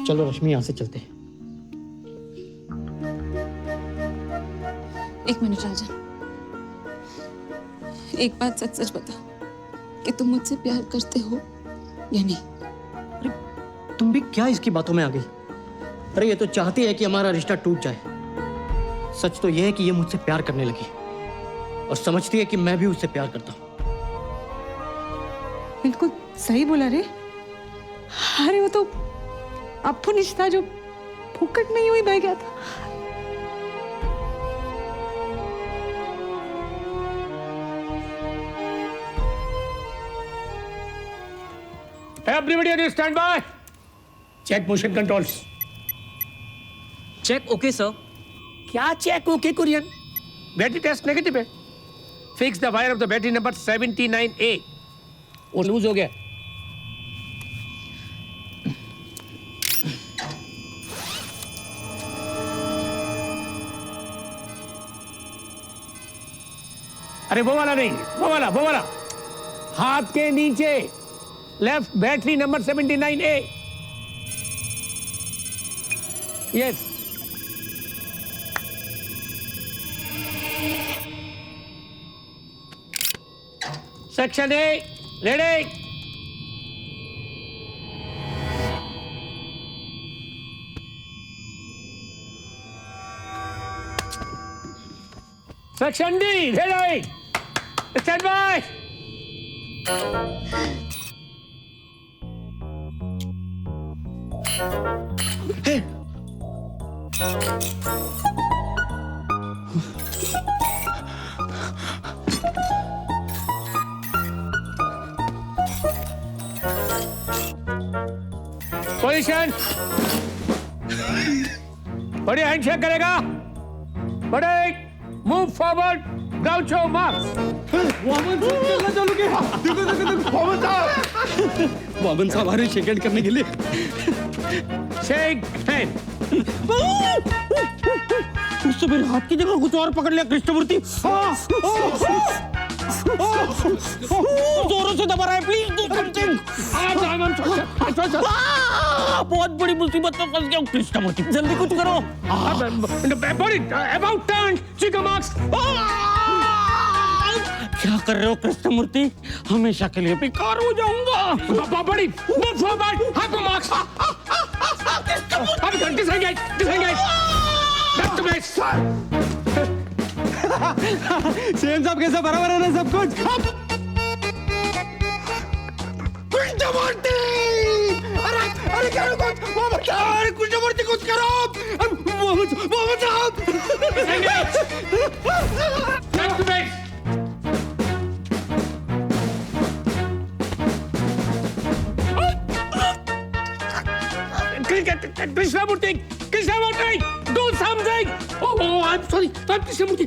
चलो रश्मि, यहां से चलते हैं। एक मिनट राजन, एक बात सच सच बता कि तुम मुझसे प्यार करते हो या नहीं? अरे तुम भी क्या इसकी बातों में आ गई? अरे ये तो चाहती है कि हमारा रिश्ता टूट जाए। सच तो यह है कि ये मुझसे प्यार करने लगी और समझती है कि मैं भी उससे प्यार करता हूं। बिल्कुल सही बोला रे। अरे वो तो अपन रिश्ता जो फुकट नहीं हुई बह गया था। Everybody on standby. Check motion controls. Check okay sir. क्या check okay Kurian? Battery test negative है। Fix the wire of the battery number 79A। वो लूज हो गया। अरे वो वाला नहीं, वो वाला हाथ के नीचे left battery number 79A। Yes. Section A ready. Section D ready. Stand by. Position. बड़े हैंडशेक करेगा। बड़े move forward. Ground marks. Vaman साहब आ रहे शेक हैंड करने के लिए। Shake hand. उससे मेरे हाथ की जगह कुछ और पकड़ लिया कृष्णमूर्ति। जोरों से दबा रहा है, प्लीज डू समथिंग। बहुत बड़ी मुसीबत में फंस गया हूँ कृष्णमूर्ति, जल्दी कुछ करो। About turn chicken marks. क्या कर रहे हो कृष्णमूर्ति? हमेशा के लिए बेकार हो जाऊंगा। बड़ी move forward. Half marks. Disengage. Back to base. सेम साहब कैसा बराबर है ना सब कुछ? कृष्णमूर्ति! अरे क्या कुछ? अरे कृष्णमूर्ति कुछ करो! Mohammed sahab! Back to base. Krishnamurti, do something. Oh, I'm sorry. I'm Krishnamurti.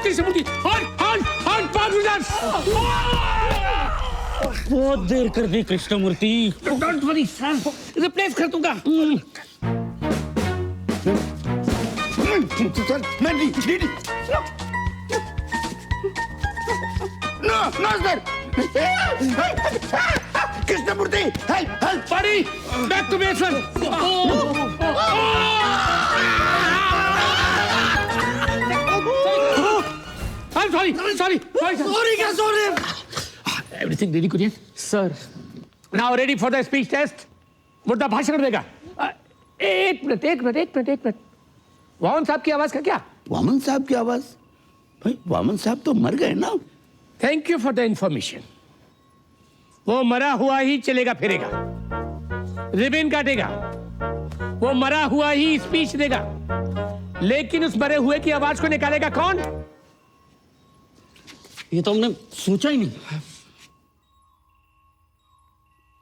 Krishnamurti, hold, pause with us. बहुत देर कर दी Krishnamurthy. Don't worry, sir. Replace कर दूंगा। No, sir. Krishnamurti, help. Buddy, back to baseline. I'm sorry. Everything ready, Kurian? Sir. Now ready for the speech test? मुद्दा भाषण देगा। एक minute. Vaman साहब की आवाज का क्या? वामन साहब की आवाज? भाई वामन साहब तो मर गए ना। Thank you for the information. वो मरा हुआ ही चलेगा फिरेगा, रिबन काटेगा, वो मरा हुआ ही स्पीच देगा, लेकिन उस मरे हुए की आवाज को निकालेगा कौन? ये तो हमने सोचा ही नहीं।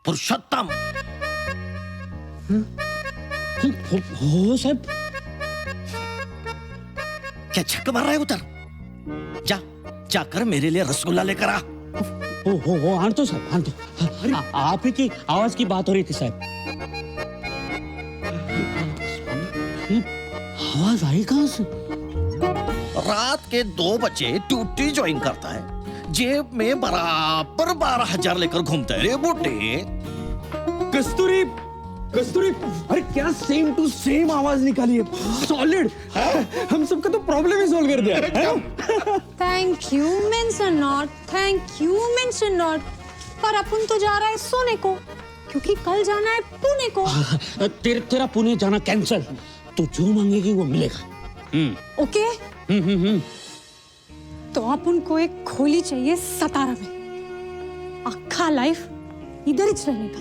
पुरुषोत्तम। हो साहब। क्या छक्का मार रहा है उधर? जा जाकर मेरे लिए रसगुल्ला लेकर आ। हो आन तो साहब, आन तो। आप ही की आवाज की बात हो रही थी साहब। आवाज आई कहां से? रात के 2 बजे ड्यूटी ज्वाइन करता है, जेब में बराबर 12,000 लेकर घूमता है रे बुड्ढे। कस्तूरी, कस्तूरी, अरे क्या सेम टू सेम आवाज निकाली है, सॉलिड। हम सबका तो प्रॉब्लम ही सॉल्व कर दिया। Thank you means not, thank you means not. पर अपन तो जा रहा है सोने को, क्योंकि कल जाना है पुणे को। तेरा पुणे जाना कैंसिल। तो जो मांगेगी वो मिलेगा। ओके। तो अपन को एक खोली चाहिए सतारा में, अक्खा लाइफ इधर ही रहने का,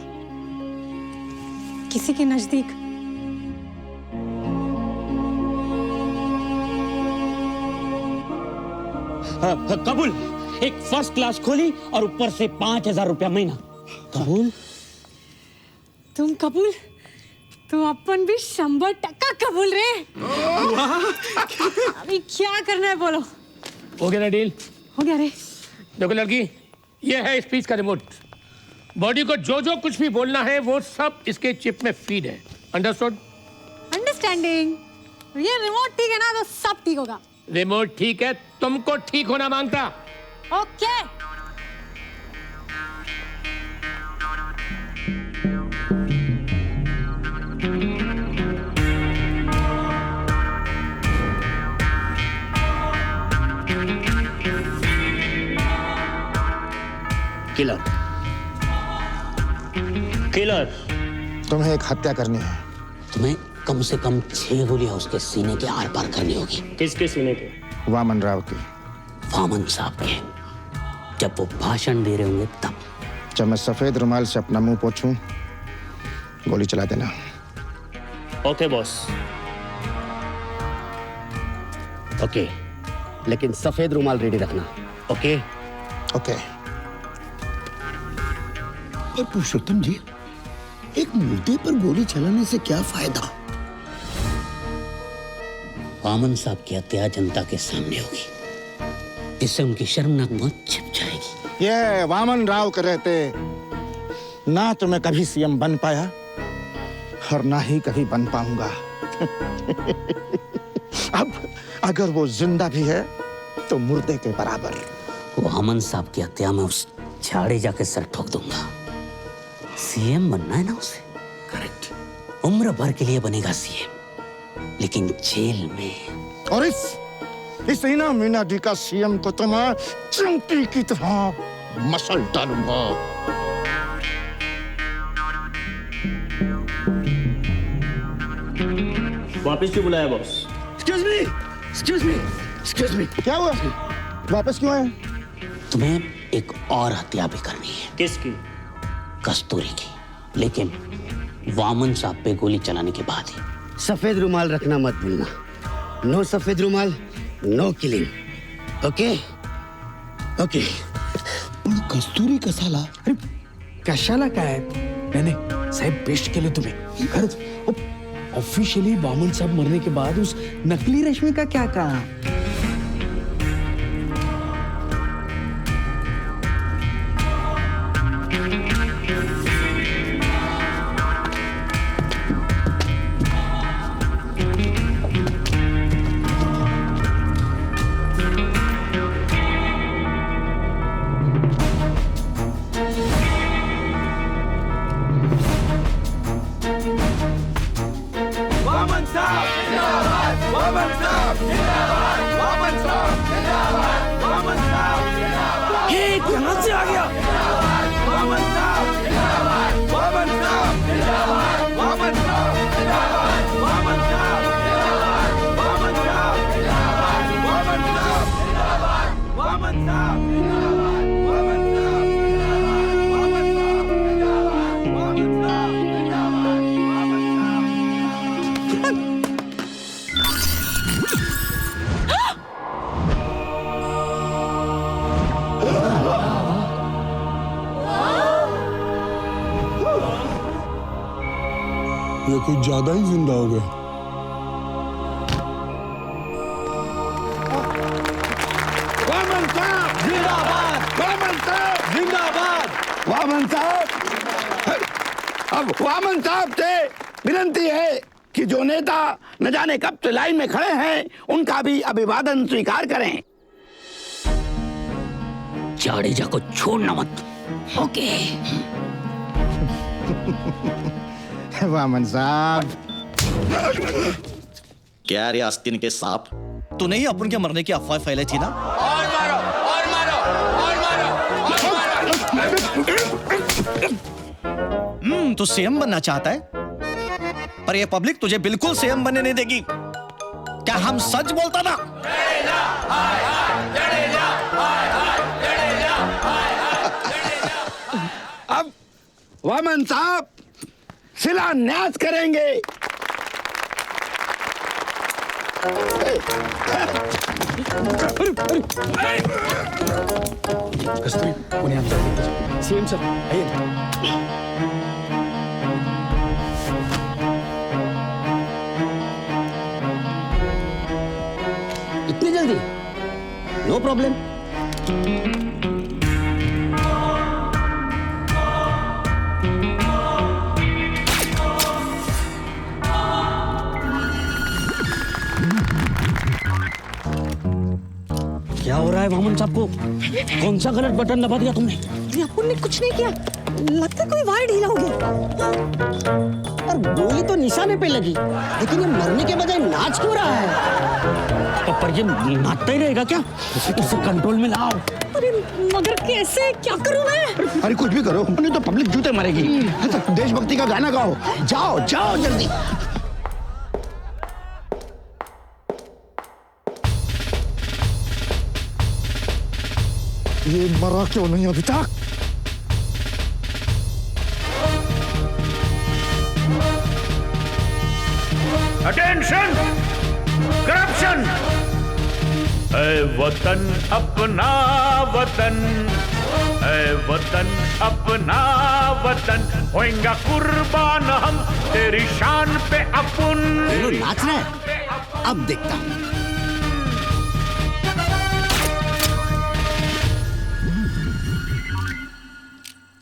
किसी के नजदीक। कबूल। एक फर्स्ट क्लास खोली और ऊपर से 5,000 रुपया महीना। कबूल? तुम कबूल? तो अपन भी 100% कबूल रे। अभी क्या करना है बोलो। हो गया ना डील? हो गया रे। देखो लड़की, ये है स्पीच का रिमोट। बॉडी को जो जो कुछ भी बोलना है वो सब इसके चिप में फीड है। अंडरस्टूड? अंडरस्टैंडिंग। ये रिमोट ठीक है ना, तो सब ठीक होगा। रिमोट ठीक है, तुमको ठीक होना मांगता। ओके। Killer, killer. तुम्हें एक हत्या करनी है। तुम्हें कम से कम 6 गोलियां उसके सीने के आर पार करनी होगी। किसके सीने के? वामन राव की। वामन साहब के। जब वो भाषण दे रहे होंगे तब। जब मैं सफेद रुमाल से अपना मुंह पोंछूं, गोली चला देना। Okay boss. ओके, लेकिन सफेद रुमाल रेडी रखना। ओके? ओके। और पुरुषोत्तम जी, एक मुर्दे पर गोली चलाने से क्या फायदा? वामन साहब की हत्या जनता के सामने होगी, इससे उनकी शर्मनाक मौत छिप जाएगी। ये वामन राव के रहते ना तो मैं कभी सीएम बन पाया और ना ही कभी बन पाऊंगा। अब अगर वो जिंदा भी है तो मुर्दे के बराबर। वामन साहब की हत्या में उस झाड़े जाके सर ठोक दूंगा। सीएम बनना है ना उसे? करेक्ट। उम्र भर के लिए बनेगा सीएम, लेकिन जेल में। और इस हीना मीना डी का सीएम को तो मैं चिमटी की तरह मसल डालूंगा। वापस क्यों बुलाया boss? Excuse me, excuse me, excuse me. क्या हुआ? वापस क्यों आए? तुम्हें एक और हत्या भी करनी है। किसकी? कस्तूरी की, लेकिन वामन साहब पे गोली चलाने के बाद ही। सफेद रुमाल रखना मत भूलना। नो सफेद रुमाल, नो किलिंग। ओके? ओके। कस्तुरी कसाला? अरे कशाला काय? मैंने साहेब बेस्ट केलं तुम्ही खरंच। ऑफिशियली वामन साहब मरने के बाद उस नकली रश्मि का क्या कहा? ये कुछ ज्यादा ही जिंदा हो गया। वामन साहब जिंदाबाद, वामन साहब जिंदाबाद, वामन साहब। अब वामन साहब से विनती है कि जो नेता न जाने कब से लाइन में खड़े हैं उनका भी अभिवादन स्वीकार करें। जाडेजा को छोड़ना मत। ओके। वामन साहब। क्या रे आस्तीन के सांप, तूने ही अपन के मरने की अफवाह फैलाई थी ना? और मारो, और मारो, और मारो, और मारो। तू सीएम बनना चाहता है, पर ये पब्लिक तुझे बिल्कुल सीएम बनने नहीं देगी। क्या हम सच बोलता ना? अब वामन साहब शिलान्यास करेंगे। कस्तूरी उन्हें हम जाते सीएम सर आइए। इतनी जल्दी? No problem. क्या हो रहा है वामन साहब को? कौन सा गलत बटन दबा दिया तुमने? अपन ने कुछ नहीं किया, लगता है कोई वायर ढीला हो गया। और गोली तो निशाने पे लगी, लेकिन ये मरने के बजाय नाच क्यों रहा है? पर ये नाचता ही रहेगा क्या? इसे कंट्रोल में लाओ। अरे मगर कैसे, क्या करूं मैं? अरे कुछ भी करो, नहीं तो पब्लिक जूते मारेगी। देशभक्ति का गाना गाओ, जाओ जाओ जल्दी। ये मरा क्यों नहीं अभी तक? Attention, corruption. ऐ वतन अपना वतन, ऐ वतन अपना वतन, होएगा कुर्बान हम तेरी शान पे अपन। नाच रहा है? अब देखता हूं।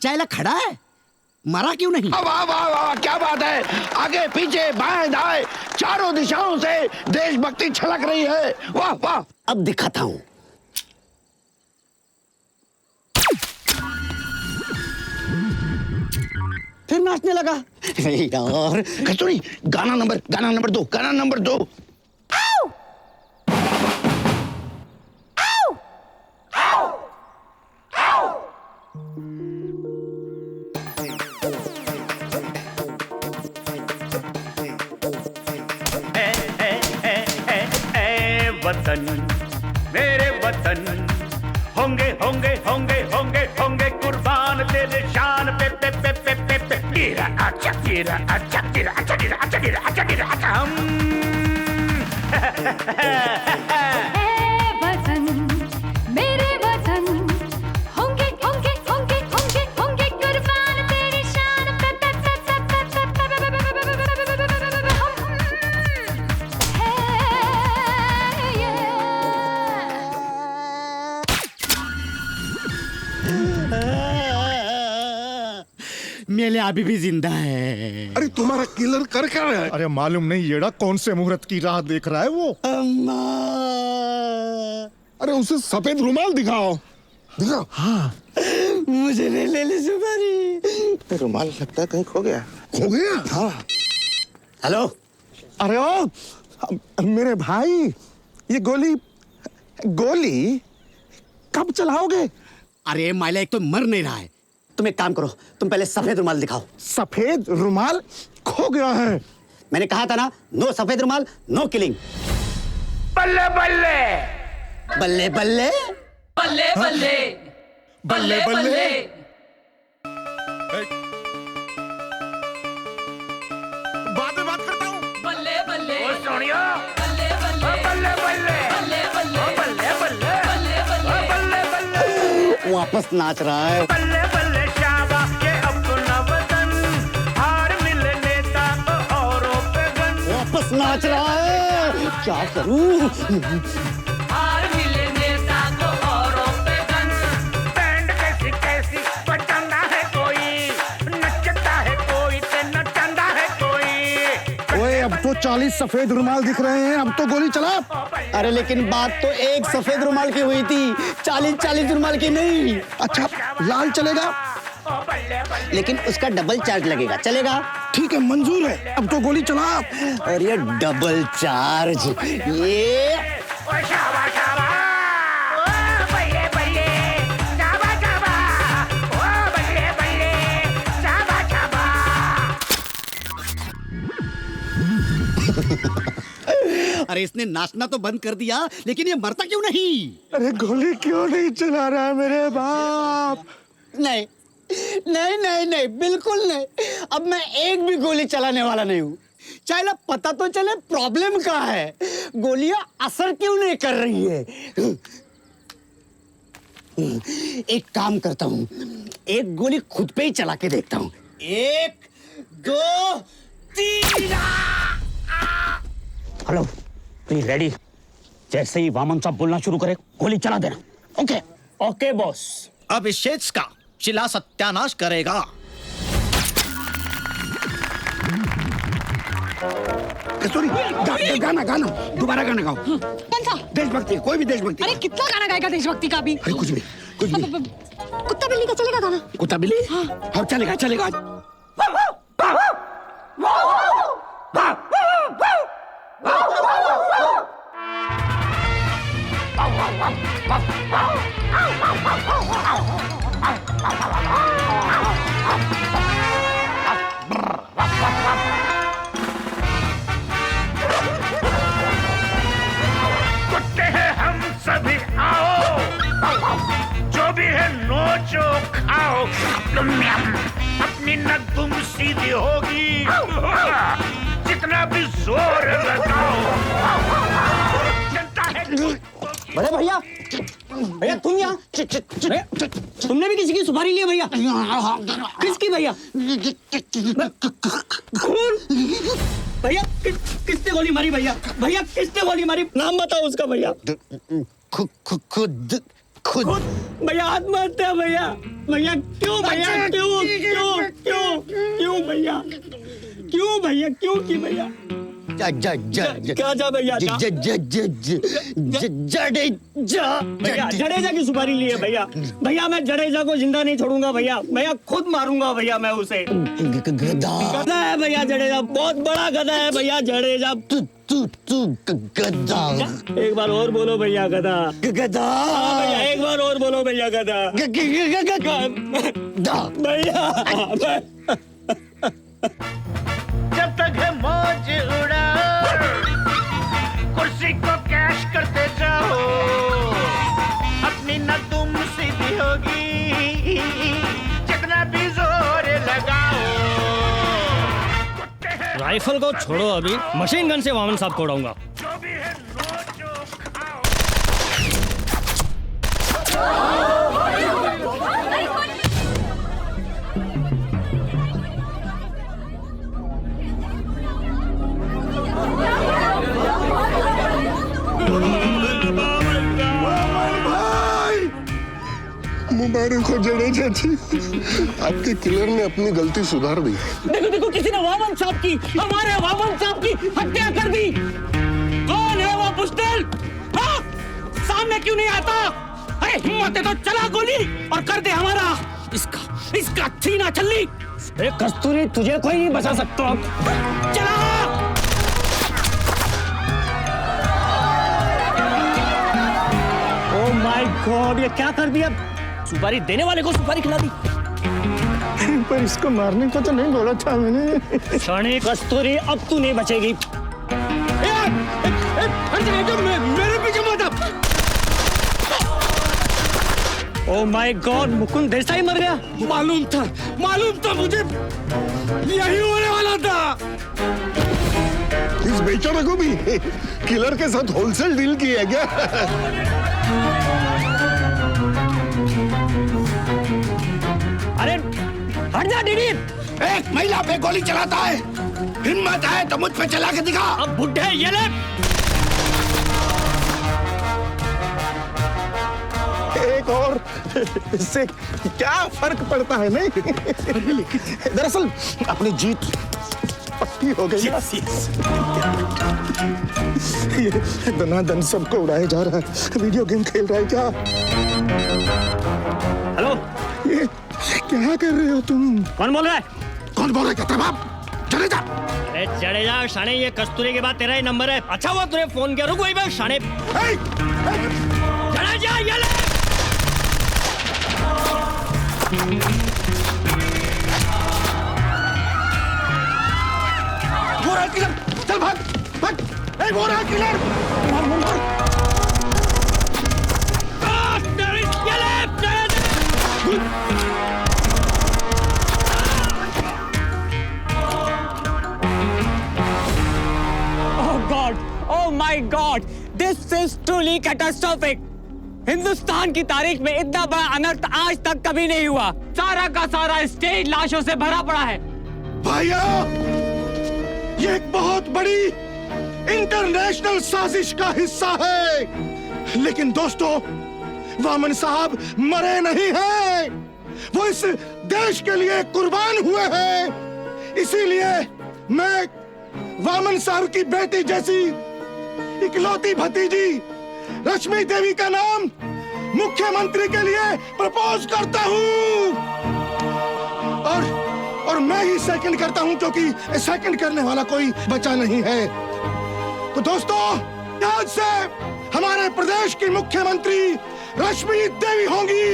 चाइला खड़ा है, मरा क्यों नहीं? वाह वाह वाह, क्या बात है। आगे पीछे बाएं दाएं चारों दिशाओं से देशभक्ति छलक रही है। वाह वाह। अब दिखाता हूं। फिर नाचने लगा। यार कस्तूरी, गाना नंबर 2, गाना नंबर 2। वतन मेरे वतन, होंगे होंगे होंगे होंगे होंगे कुर्बान तेरे शान पे पे पे पे पे पे। गिरा अच्छा गिरा अच्छा गिरा अच्छा गिरा अच्छा गिरा अच्छा गिरा अच्छा। हम वतन मेरे वतन, होंगे होंगे होंगे होंगे होंगे कुर्बान तेरी शान पे पे पे पे पे मेले अभी भी जिंदा है। अरे तुम्हारा किलर कर क्या रहा है? अरे मालूम नहीं येड़ा कौन से मुहूर्त की राह देख रहा है वो। अरे उसे सफेद रुमाल दिखाओ। दिखाओ। हाँ मुझे नहीं ले ली सुपारी। रुमाल लगता है कहीं खो गया। खो गया? हाँ। हेलो। अरे ओ मेरे भाई, ये गोली कब चलाओगे? अरे माइला, एक तो मर नहीं रहा है। तुम एक काम करो, तुम पहले सफेद रुमाल दिखाओ। सफेद रुमाल खो गया है। मैंने कहा था ना, नो सफेद रुमाल नो किलिंग। बल्ले बल्ले बल्ले बल्ले बल्ले बल्ले बल्ले बल्ले। बाद में बात करता हूँ। बल्ले बल्ले ओ सोनिया, बल्ले बल्ले बल्ले बल्ले बल्ले बल्ले बल्ले बल्ले बल्ले बल्ले बल्ले। वापस नाच रहा है। बल्ले बल्ले शाबाश, ये अपना वतन, हार मिले नेता को नाच रहा है, क्या करूं? बैंड कैसी कैसी बजाना है कोई, नचता है कोई ते नचंदा है कोई। ओए अब तो 40 सफेद रुमाल दिख रहे हैं, अब तो गोली चला। अरे लेकिन बात तो एक सफेद रुमाल की हुई थी, 40 रुमाल की नहीं। अच्छा लाल चलेगा, लेकिन उसका डबल चार्ज लगेगा, चलेगा? ठीक है मंजूर है, अब तो गोली चला। और ये डबल चार्ज, ये शाबा शाबा, ओ बल्ले बल्ले, शाबा शाबा, ओ बल्ले बल्ले, शाबा शाबा। अरे इसने नाचना तो बंद कर दिया, लेकिन ये मरता क्यों नहीं? अरे गोली क्यों नहीं चला रहा है मेरे बाप? नहीं नहीं नहीं नहीं, बिल्कुल नहीं। अब मैं एक भी गोली चलाने वाला नहीं हूँ। चाहे पता तो चले प्रॉब्लम क्या है, गोलियां असर क्यों नहीं कर रही है। एक काम करता हूँ, एक गोली खुद पे ही चला के देखता हूँ। 1 2 3। Hello, please ready. जैसे ही वामन साहब बोलना शुरू करे गोली चला देना। Okay okay boss. अब इस शेष का चिल्ला सत्यानाश करेगा। कस्तूरी गाना गाना दोबारा गाना गाओ। कौन सा? देशभक्ति, कोई भी देशभक्ति। अरे कितना गाना गाएगा देशभक्ति का भी? अरे कुछ भी कुत्ता बिल्ली का चलेगा गाना? कुत्ता बिल्ली हाँ चलेगा चलेगा। कुत्ते हैं हम सभी, आओ जो भी है नोचो खाओ, अपनी नक तुम सीधी होगी जितना भी जोर लगाओ। जनता है बड़े भैया, भैया तुम यहाँ, तुमने भी किसी की सुपारी ली है भैया? किसकी भैया? कौन भैया? किसने गोली मारी भैया? भैया किसने गोली मारी? नाम बताओ उसका भैया। खुद भैया, आत्महत्या भैया। भैया क्यों भैया? क्यों भैया? क्यों भैया? क्यों की भैया? क्या जा भैया? जडेजा की सुपारी ली है भैया। भैया मैं जडेजा को जिंदा नहीं छोड़ूंगा भैया। भैया खुद मारूंगा भैया मैं उसे। गधा है भैया जडेजा, बहुत बड़ा गधा है भैया जडेजा। तू गधा। एक बार और बोलो भैया गधा। गधा भैया, एक बार और बोलो भैया गधा। भैया जब तक है मौज उड़ाओ, कुर्सी को कैश करते जाओ, अपनी न तुम सीधी होगी जितना भी जोर लगाओ। राइफल को छोड़ो, अभी मशीन गन से वामन साहब को उड़ाऊंगा। जो भी है नोचो खाओ। मुबारक हो जडेजा जी, आपके किलर ने अपनी गलती सुधार दी। देखो देखो, किसी ने वामन साहब की, हमारे वामन साहब की हत्या कर दी। कौन है वो बुस्टर? हाँ? सामने क्यों नहीं आता? अरे हिम्मत है तो चला गोली और कर दे हमारा इसका छीना छल्ली। कस्तूरी, तुझे कोई नहीं बचा सकता। चला। ओह माय गॉड, ये क्या कर दिया? सुपारी देने वाले को सुपारी खिला दी। पर इसको मारने को तो नहीं बोला था मैंने। शाने कस्तूरी, अब तू नहीं बचेगी। मेरे पीछे मत अब। ओह माय गॉड, मुकुंद देसाई मर गया। मालूम था मुझे, यही होने वाला था। इस बेचारे को भी किलर के साथ होलसेल डील की है क्या? अरे हट जा डीडी। एक महिला पे गोली चलाता है, हिम्मत है तो मुझ पे चला के दिखा। अब बुढ़े ये ले। एक और इससे क्या फर्क पड़ता है नहीं? दरअसल अपनी जीत पक्की हो गई। ये दनादन सबको उड़ाया जा रहा है। वीडियो गेम खेल रहा है क्या? हेलो, ये क्या कर रहे हो तुम? कौन बोल रहा है? कौन बोल रहा है? बाप चले जा। अरे चले जा शाने, ये कस्तूरी के बाद तेरा ही नंबर है। अच्छा हुआ तूने फोन किया। रुक वही बात शाने। चले जा ये ले। वो रहा किलर, चल भाग भाग। ए वो रहा killer, Oh God! Oh my God! This is truly catastrophic. Hindustan की तारीख में इतना बड़ा अनर्थ आज तक कभी नहीं हुआ। सारा का सारा स्टेज लाशों से भरा पड़ा है। भैया, ये एक बहुत बड़ी इंटरनेशनल साजिश का हिस्सा है। लेकिन दोस्तों, वामन साहब मरे नहीं हैं। वो इस देश के लिए कुर्बान हुए हैं। इसीलिए मैं वामन साहब की बेटी जैसी इकलौती भतीजी रश्मि देवी का नाम मुख्यमंत्री के लिए प्रपोज करता हूं। और मैं ही सेकंड करता हूं, क्योंकि सेकंड करने वाला कोई बचा नहीं है। तो दोस्तों, आज से हमारे प्रदेश की मुख्यमंत्री रश्मि देवी होंगी।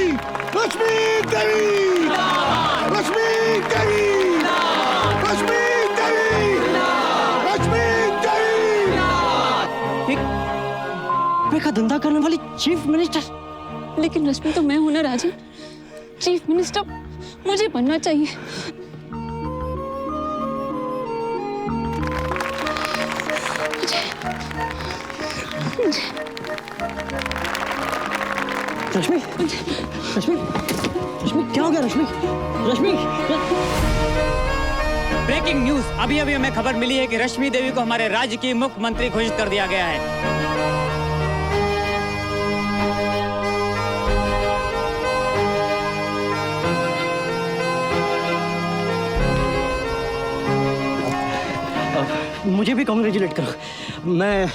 रश्मि देवी, रश्मि देवी, रश्मि देवी, रश्मि देवी। का धंधा करने वाली चीफ मिनिस्टर। लेकिन रश्मि तो मैं हूं ना राजन। चीफ मिनिस्टर मुझे बनना चाहिए। रश्मि, रश्मि, रश्मि क्या हो गया? रश्मि, रश्मि। ब्रेकिंग न्यूज, अभी अभी हमें खबर मिली है कि रश्मि देवी को हमारे राज्य की मुख्यमंत्री घोषित कर दिया गया है। मुझे भी कॉन्ग्रेचुलेट करो। मैं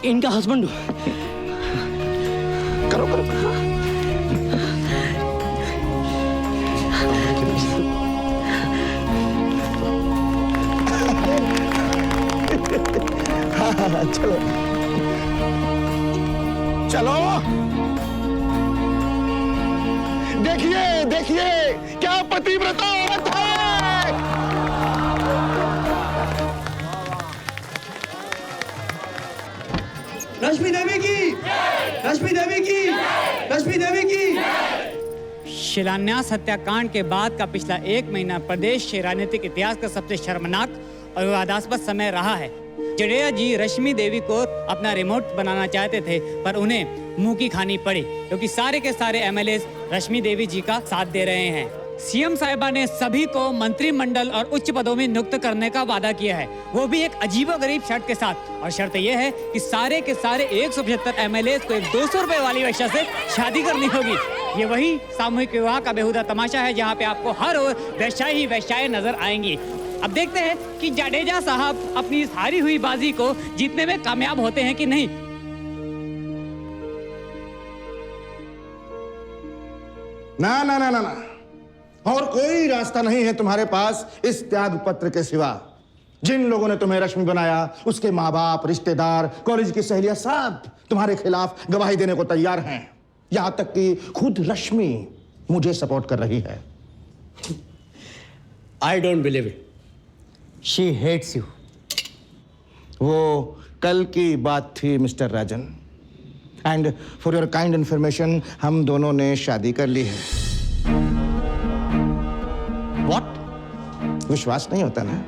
इनका हस्बैंड हूँ। करो करो। हाँ, चलो चलो। देखिए देखिए क्या पतिव्रता औरत है। रश्मि देवी की, रश्मि देवी की, रश्मि देवी की। शिलान्यास हत्याकांड के बाद का पिछला 1 महीना प्रदेश के राजनीतिक इतिहास का सबसे शर्मनाक और विवादास्पद समय रहा है। जडेजा जी रश्मि देवी को अपना रिमोट बनाना चाहते थे, पर उन्हें मुंह की खानी पड़ी, क्योंकि सारे के सारे एमएलए रश्मि देवी जी का साथ दे रहे हैं। सीएम साहिबा ने सभी को मंत्रिमंडल और उच्च पदों में नियुक्त करने का वादा किया है, वो भी एक अजीबोगरीब शर्त के साथ। और शर्त यह है कि सारे के सारे 175 एमएलए को एक 200 रुपए वाली वेश्या से शादी करनी होगी। ये वही सामूहिक विवाह का बेहुदा तमाशा है जहाँ पे आपको हर ओर वेश्याएं ही वेश्याएं नजर आएंगी। अब देखते हैं कि जडेजा साहब अपनी इस हारी हुई बाजी को जीतने में कामयाब होते हैं कि नहीं। ना ना ना ना ना, और कोई रास्ता नहीं है तुम्हारे पास इस त्याग पत्र के सिवा। जिन लोगों ने तुम्हें रश्मि बनाया, उसके माँ बाप, रिश्तेदार, कॉलेज की सहेलियां सब तुम्हारे खिलाफ गवाही देने को तैयार हैं। यहां तक कि खुद रश्मि मुझे सपोर्ट कर रही है। I don't believe it. She hates you. वो कल की बात थी mister Rajan. And for your kind information, हम दोनों ने शादी कर ली है। व्हाट? विश्वास नहीं होता ना?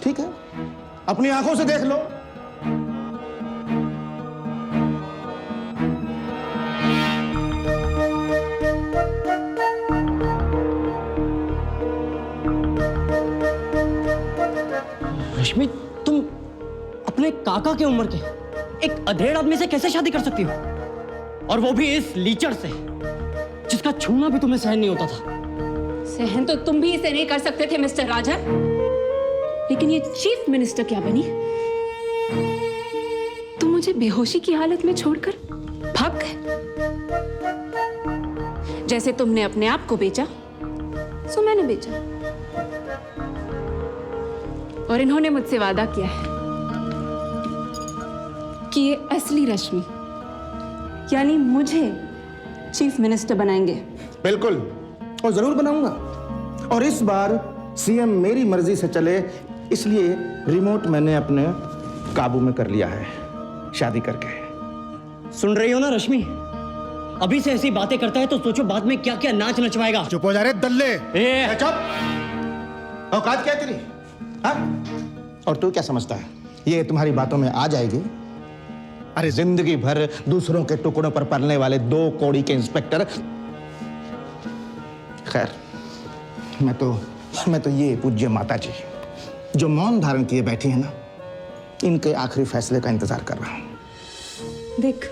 ठीक है, अपनी आंखों से देख लो। रश्मि, तुम अपने काका के उम्र के एक अधेड़ आदमी से कैसे शादी कर सकती हो? और वो भी इस लीचड़ से, जिसका छूना भी तुम्हें सहन नहीं होता था। सहन तो तुम भी इसे नहीं कर सकते थे मिस्टर राजन, लेकिन ये चीफ मिनिस्टर क्या बनी? तुम मुझे बेहोशी की हालत में छोड़कर भाग गए। जैसे तुमने अपने आप को बेचा, सो मैंने बेचा। और इन्होंने मुझसे वादा किया है कि ये असली रश्मि, यानी मुझे चीफ मिनिस्टर बनाएंगे। बिल्कुल, और जरूर बनाऊंगा। और इस बार सीएम मेरी मर्जी से चले, इसलिए रिमोट मैंने अपने काबू में कर लिया है, शादी करके। सुन रही हो ना रश्मि? अभी से ऐसी बातें करता है तो सोचो बाद में क्या क्या नाच नचवाएगा। चुप हो जा रे दल्ले। चुप। औकात क्या है तेरी? हाँ? और तू क्या समझता है ये तुम्हारी बातों में आ जाएगी? अरे जिंदगी भर दूसरों के टुकड़ों पर पलने वाले 2 कौड़ी के इंस्पेक्टर। खैर, मैं तो ये पूज्य माता जी जो मौन धारण किए बैठी है ना, इनके आखिरी फैसले का इंतजार कर रहा हूं। देख,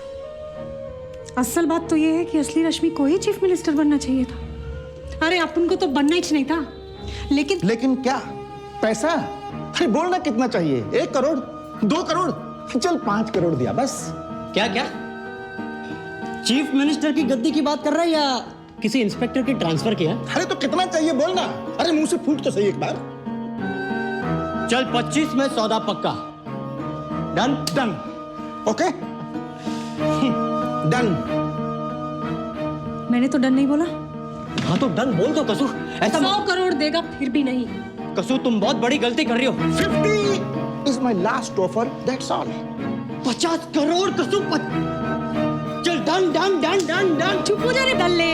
असल बात तो ये है कि असली रश्मि को ही चीफ मिनिस्टर बनना चाहिए था। अरे अपन को तो बनना ही नहीं था, लेकिन क्या? पैसा? अरे बोलना कितना चाहिए? 1 करोड़, 2 करोड़, चल 5 करोड़ दिया बस। क्या क्या? चीफ मिनिस्टर की गद्दी की बात कर रहा है या किसी इंस्पेक्टर की ट्रांसफर किया? अरे तो कितना चाहिए बोलना? अरे मुंह से फूट तो सही एक बार। चल 25 में सौदा पक्का। डन? डन। Okay, done. मैंने तो डन नहीं बोला। हाँ तो डन बोल दो कसू। ऐसा 100 करोड़ देगा फिर भी नहीं। कसू, तुम बहुत बड़ी गलती कर रही हो। 50 is my last offer, that's all. 50 crore कसू। चल done done done done done. चुप हो जा रे दल्ले।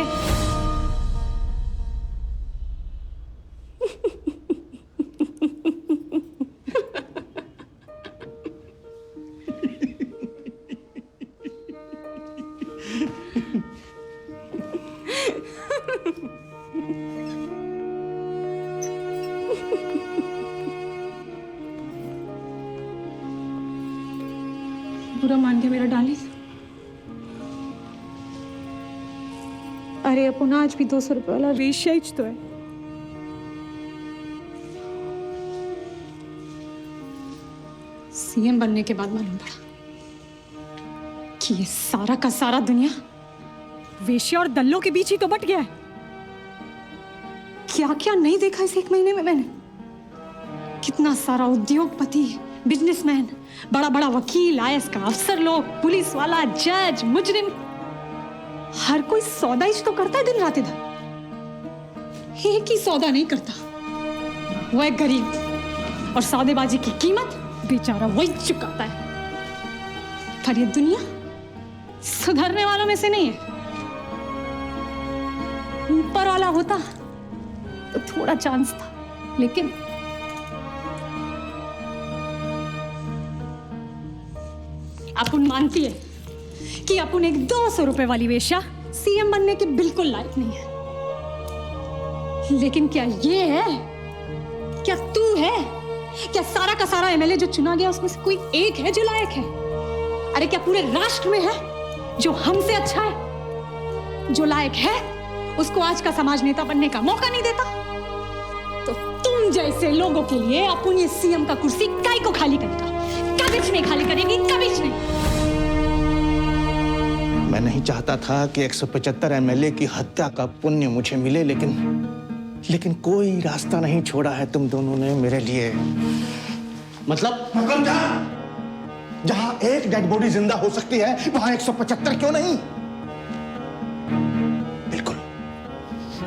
बुरा मान गया मेरा डार्लिंग। अरे अपन आज भी 200 रुपए वाला वेश्या तो है। सीएम बनने के बाद मालूम पड़ा कि ये सारा का सारा दुनिया वेश्या और दल्लों के बीच ही तो बट गया है। क्या क्या नहीं देखा इस 1 महीने में मैंने। कितना सारा उद्योगपति, बिजनेसमैन, बड़ा बड़ा वकील, आईएएस का अफसर लोग, पुलिस वाला, जज, मुजरिम, हर कोई सौदा ही तो करता है दिन रात इधर। एक ही सौदा नहीं करता, वो है गरीब, और सौदेबाजी की कीमत बेचारा वही चुकाता है। पर ये दुनिया सुधरने वालों में से नहीं है। ऊपर वाला होता तो थोड़ा चांस था, लेकिन अपन मानती है कि अपन एक 200 रुपए वाली वेश्या सीएम बनने के बिल्कुल लायक नहीं है। लेकिन क्या ये है? क्या तू है? क्या सारा का सारा एमएलए जो चुना गया उसमें से कोई एक है जो लायक है? अरे क्या पूरे राष्ट्र में है जो हमसे अच्छा है? जो लायक है उसको आज का समाज नेता बनने का मौका नहीं देता। तो तुम जैसे लोगों के लिए अपन ये सीएम का कुर्सी काई को खाली करेगा? कभी नहीं खाली करेंगी, कभी नहीं। मैं नहीं चाहता था कि 175 एमएलए की हत्या का पुण्य मुझे मिले, लेकिन कोई रास्ता नहीं छोड़ा है तुम दोनों ने मेरे लिए। मतलब जहां एक डेड बॉडी जिंदा हो सकती है वहां 175 क्यों नहीं?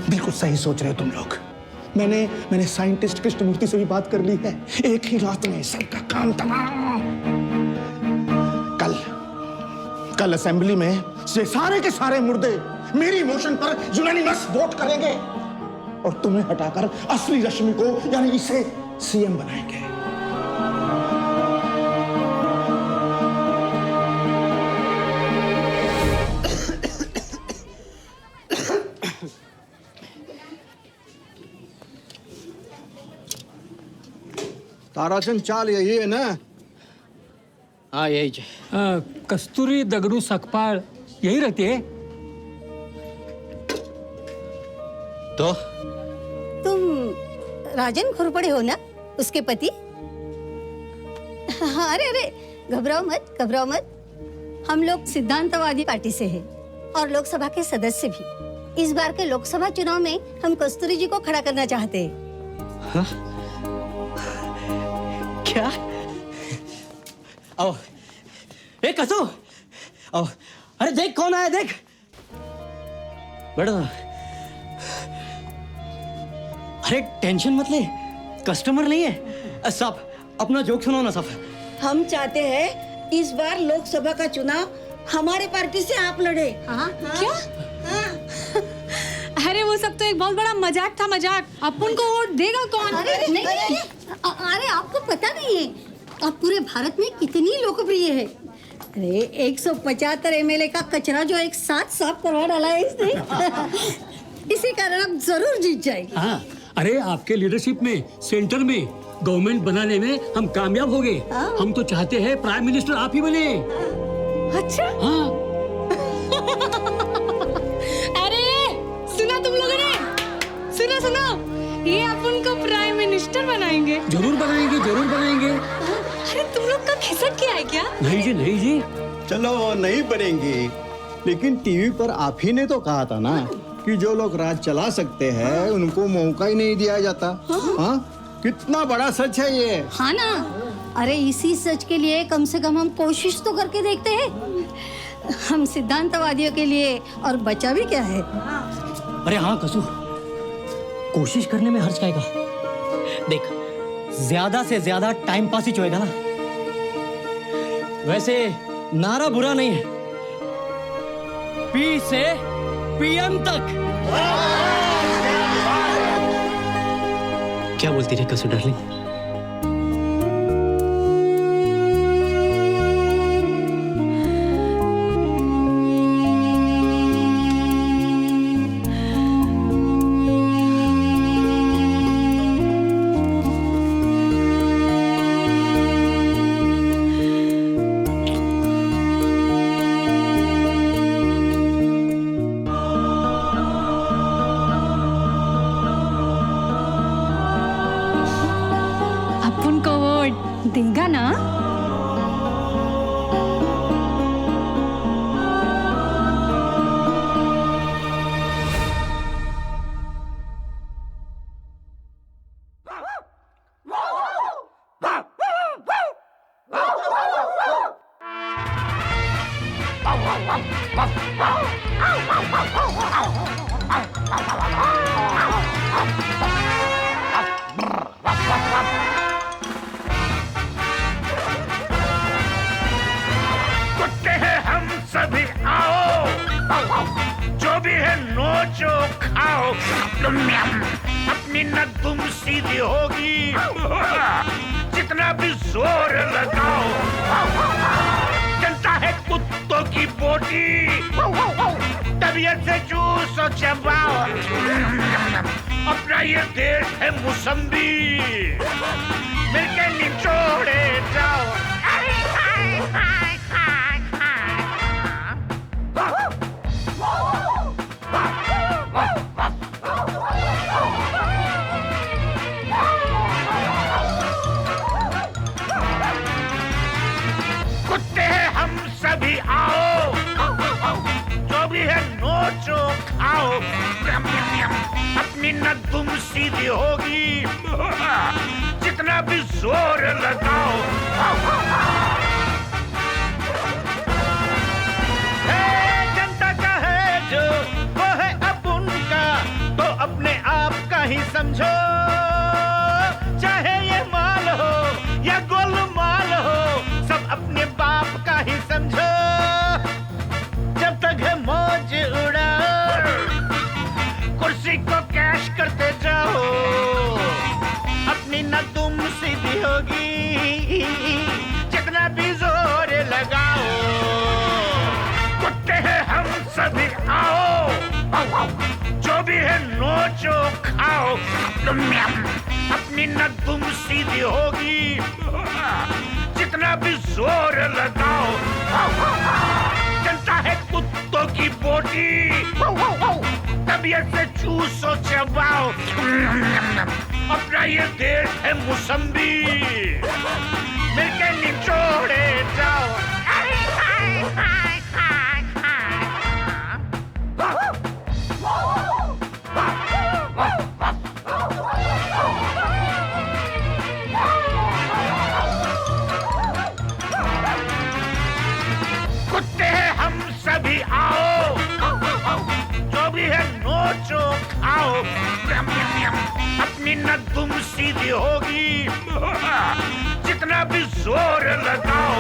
बिल्कुल सही सोच रहे हो तुम लोग। मैंने साइंटिस्ट कृष्णमूर्ति से भी बात कर ली है। एक ही रात में सबका काम तमाम। कल असेंबली में से सारे के सारे मुर्दे मेरी मोशन पर यूनानिमस वोट करेंगे और तुम्हें हटाकर असली रश्मि को, यानी इसे सीएम बनाएंगे। ताराचंद चाल यही है ना? हाँ यही है। कस्तूरी दगड़ू सकपाल यही रहती है? तो तुम राजन घोरपड़े हो ना, उसके पति? हाँ, अरे अरे घबराओ मत, घबराओ मत। हम लोग सिद्धांतवादी पार्टी से हैं और लोकसभा के सदस्य भी। इस बार के लोकसभा चुनाव में हम कस्तूरी जी को खड़ा करना चाहते हैं। हाँ? क्या? आओ, ए कसू, आओ, अरे देख कौन आया, देख। बैठो। अरे टेंशन मत ले, कस्टमर नहीं है। साहब अपना जोक सुनाओ ना साहब। हम चाहते हैं इस बार लोकसभा का चुनाव हमारे पार्टी से आप लड़े। क्या? अरे वो सब तो एक बहुत बड़ा मजाक था, मजाक। अपन को वोट देगा कौन? अरे नहीं, अरे आपको पता नहीं है आप पूरे भारत में कितनी लोकप्रिय है। अरे 175 एमएलए का कचरा जो एक साथ साफ करवा डाला है इसने। इसी कारण आप जरूर जीत जाएंगे। हाँ, अरे आपके लीडरशिप में सेंटर में गवर्नमेंट बनाने में हम कामयाब हो गए। हम तो चाहते हैं प्राइम मिनिस्टर आप ही बने। अच्छा? हाँ। अरे सुना तुम लोगों ने? सुनो सुनो, ये अपन को प्राइम मिनिस्टर बनाएंगे। जरूर बनाएंगे, जरूर बनाएंगे। अरे तुम लोग का खिसक गया है क्या? नहीं जी, नहीं जी। चलो नहीं बनेंगे, लेकिन टीवी पर आप ही ने तो कहा था ना कि जो लोग राज चला सकते हैं उनको मौका ही नहीं दिया जाता। हाँ? कितना बड़ा सच है ये। हाँ ना, अरे इसी सच के लिए कम से कम हम कोशिश तो करके देखते हैं। हम सिद्धांतवादियों के लिए, और बचा भी क्या है। अरे हाँ कसू, कोशिश करने में हर्ज आएगा। देख ज्यादा से ज्यादा टाइम पास ही होएगा ना। वैसे नारा बुरा नहीं है, पी से पीएम तक। क्या बोलती रही कसू डार्लिंग? अपन को वोट देगा ना? कुत्ते हैं हम सभी आओ, जो भी है नोचो खाओ, अपनी न तुम सीधी होगी, जितना भी जोर लगाओ। जनता है कुत्तों की बोटी, तबीयत से चूसो चबाओ, अपना ये देश है मुसम्बी, मिलके निचोड़े जाओ। कुत्ते हैं हम सभी आओ, जो भी है नोचो खाओ, अपनी न तुम सीधी होगी, जितना भी जोर लगाओ। जनता का है जो वो है अब उनका, तो अपने आप का ही समझो, चाहे ये माल हो या गोलमाल हो, सब अपने बाप का ही समझो। जब तक है मौज उड़ाओ, कुर्सी को कैश करते जाओ, अपनी न तुम सीधी होगी, जितना भी जोर लगाओ। कुत्ते हैं हम सभी आओ, जो भी है नोचो खाओ, अपनी न तुम सीधी होगी, जितना भी जोर लगाओ, जनता है कुत्तों की बोटी, तबीयत से चूसो चबाओ, अपना ये देश है मुसम्बी, मिलके निचोड़े जाओ। कुत्ते हैं हम सभी आओ, जो भी है नोचो खाओ, अपनी न तुम सीधी होगी, जितना भी जोर लगाओ,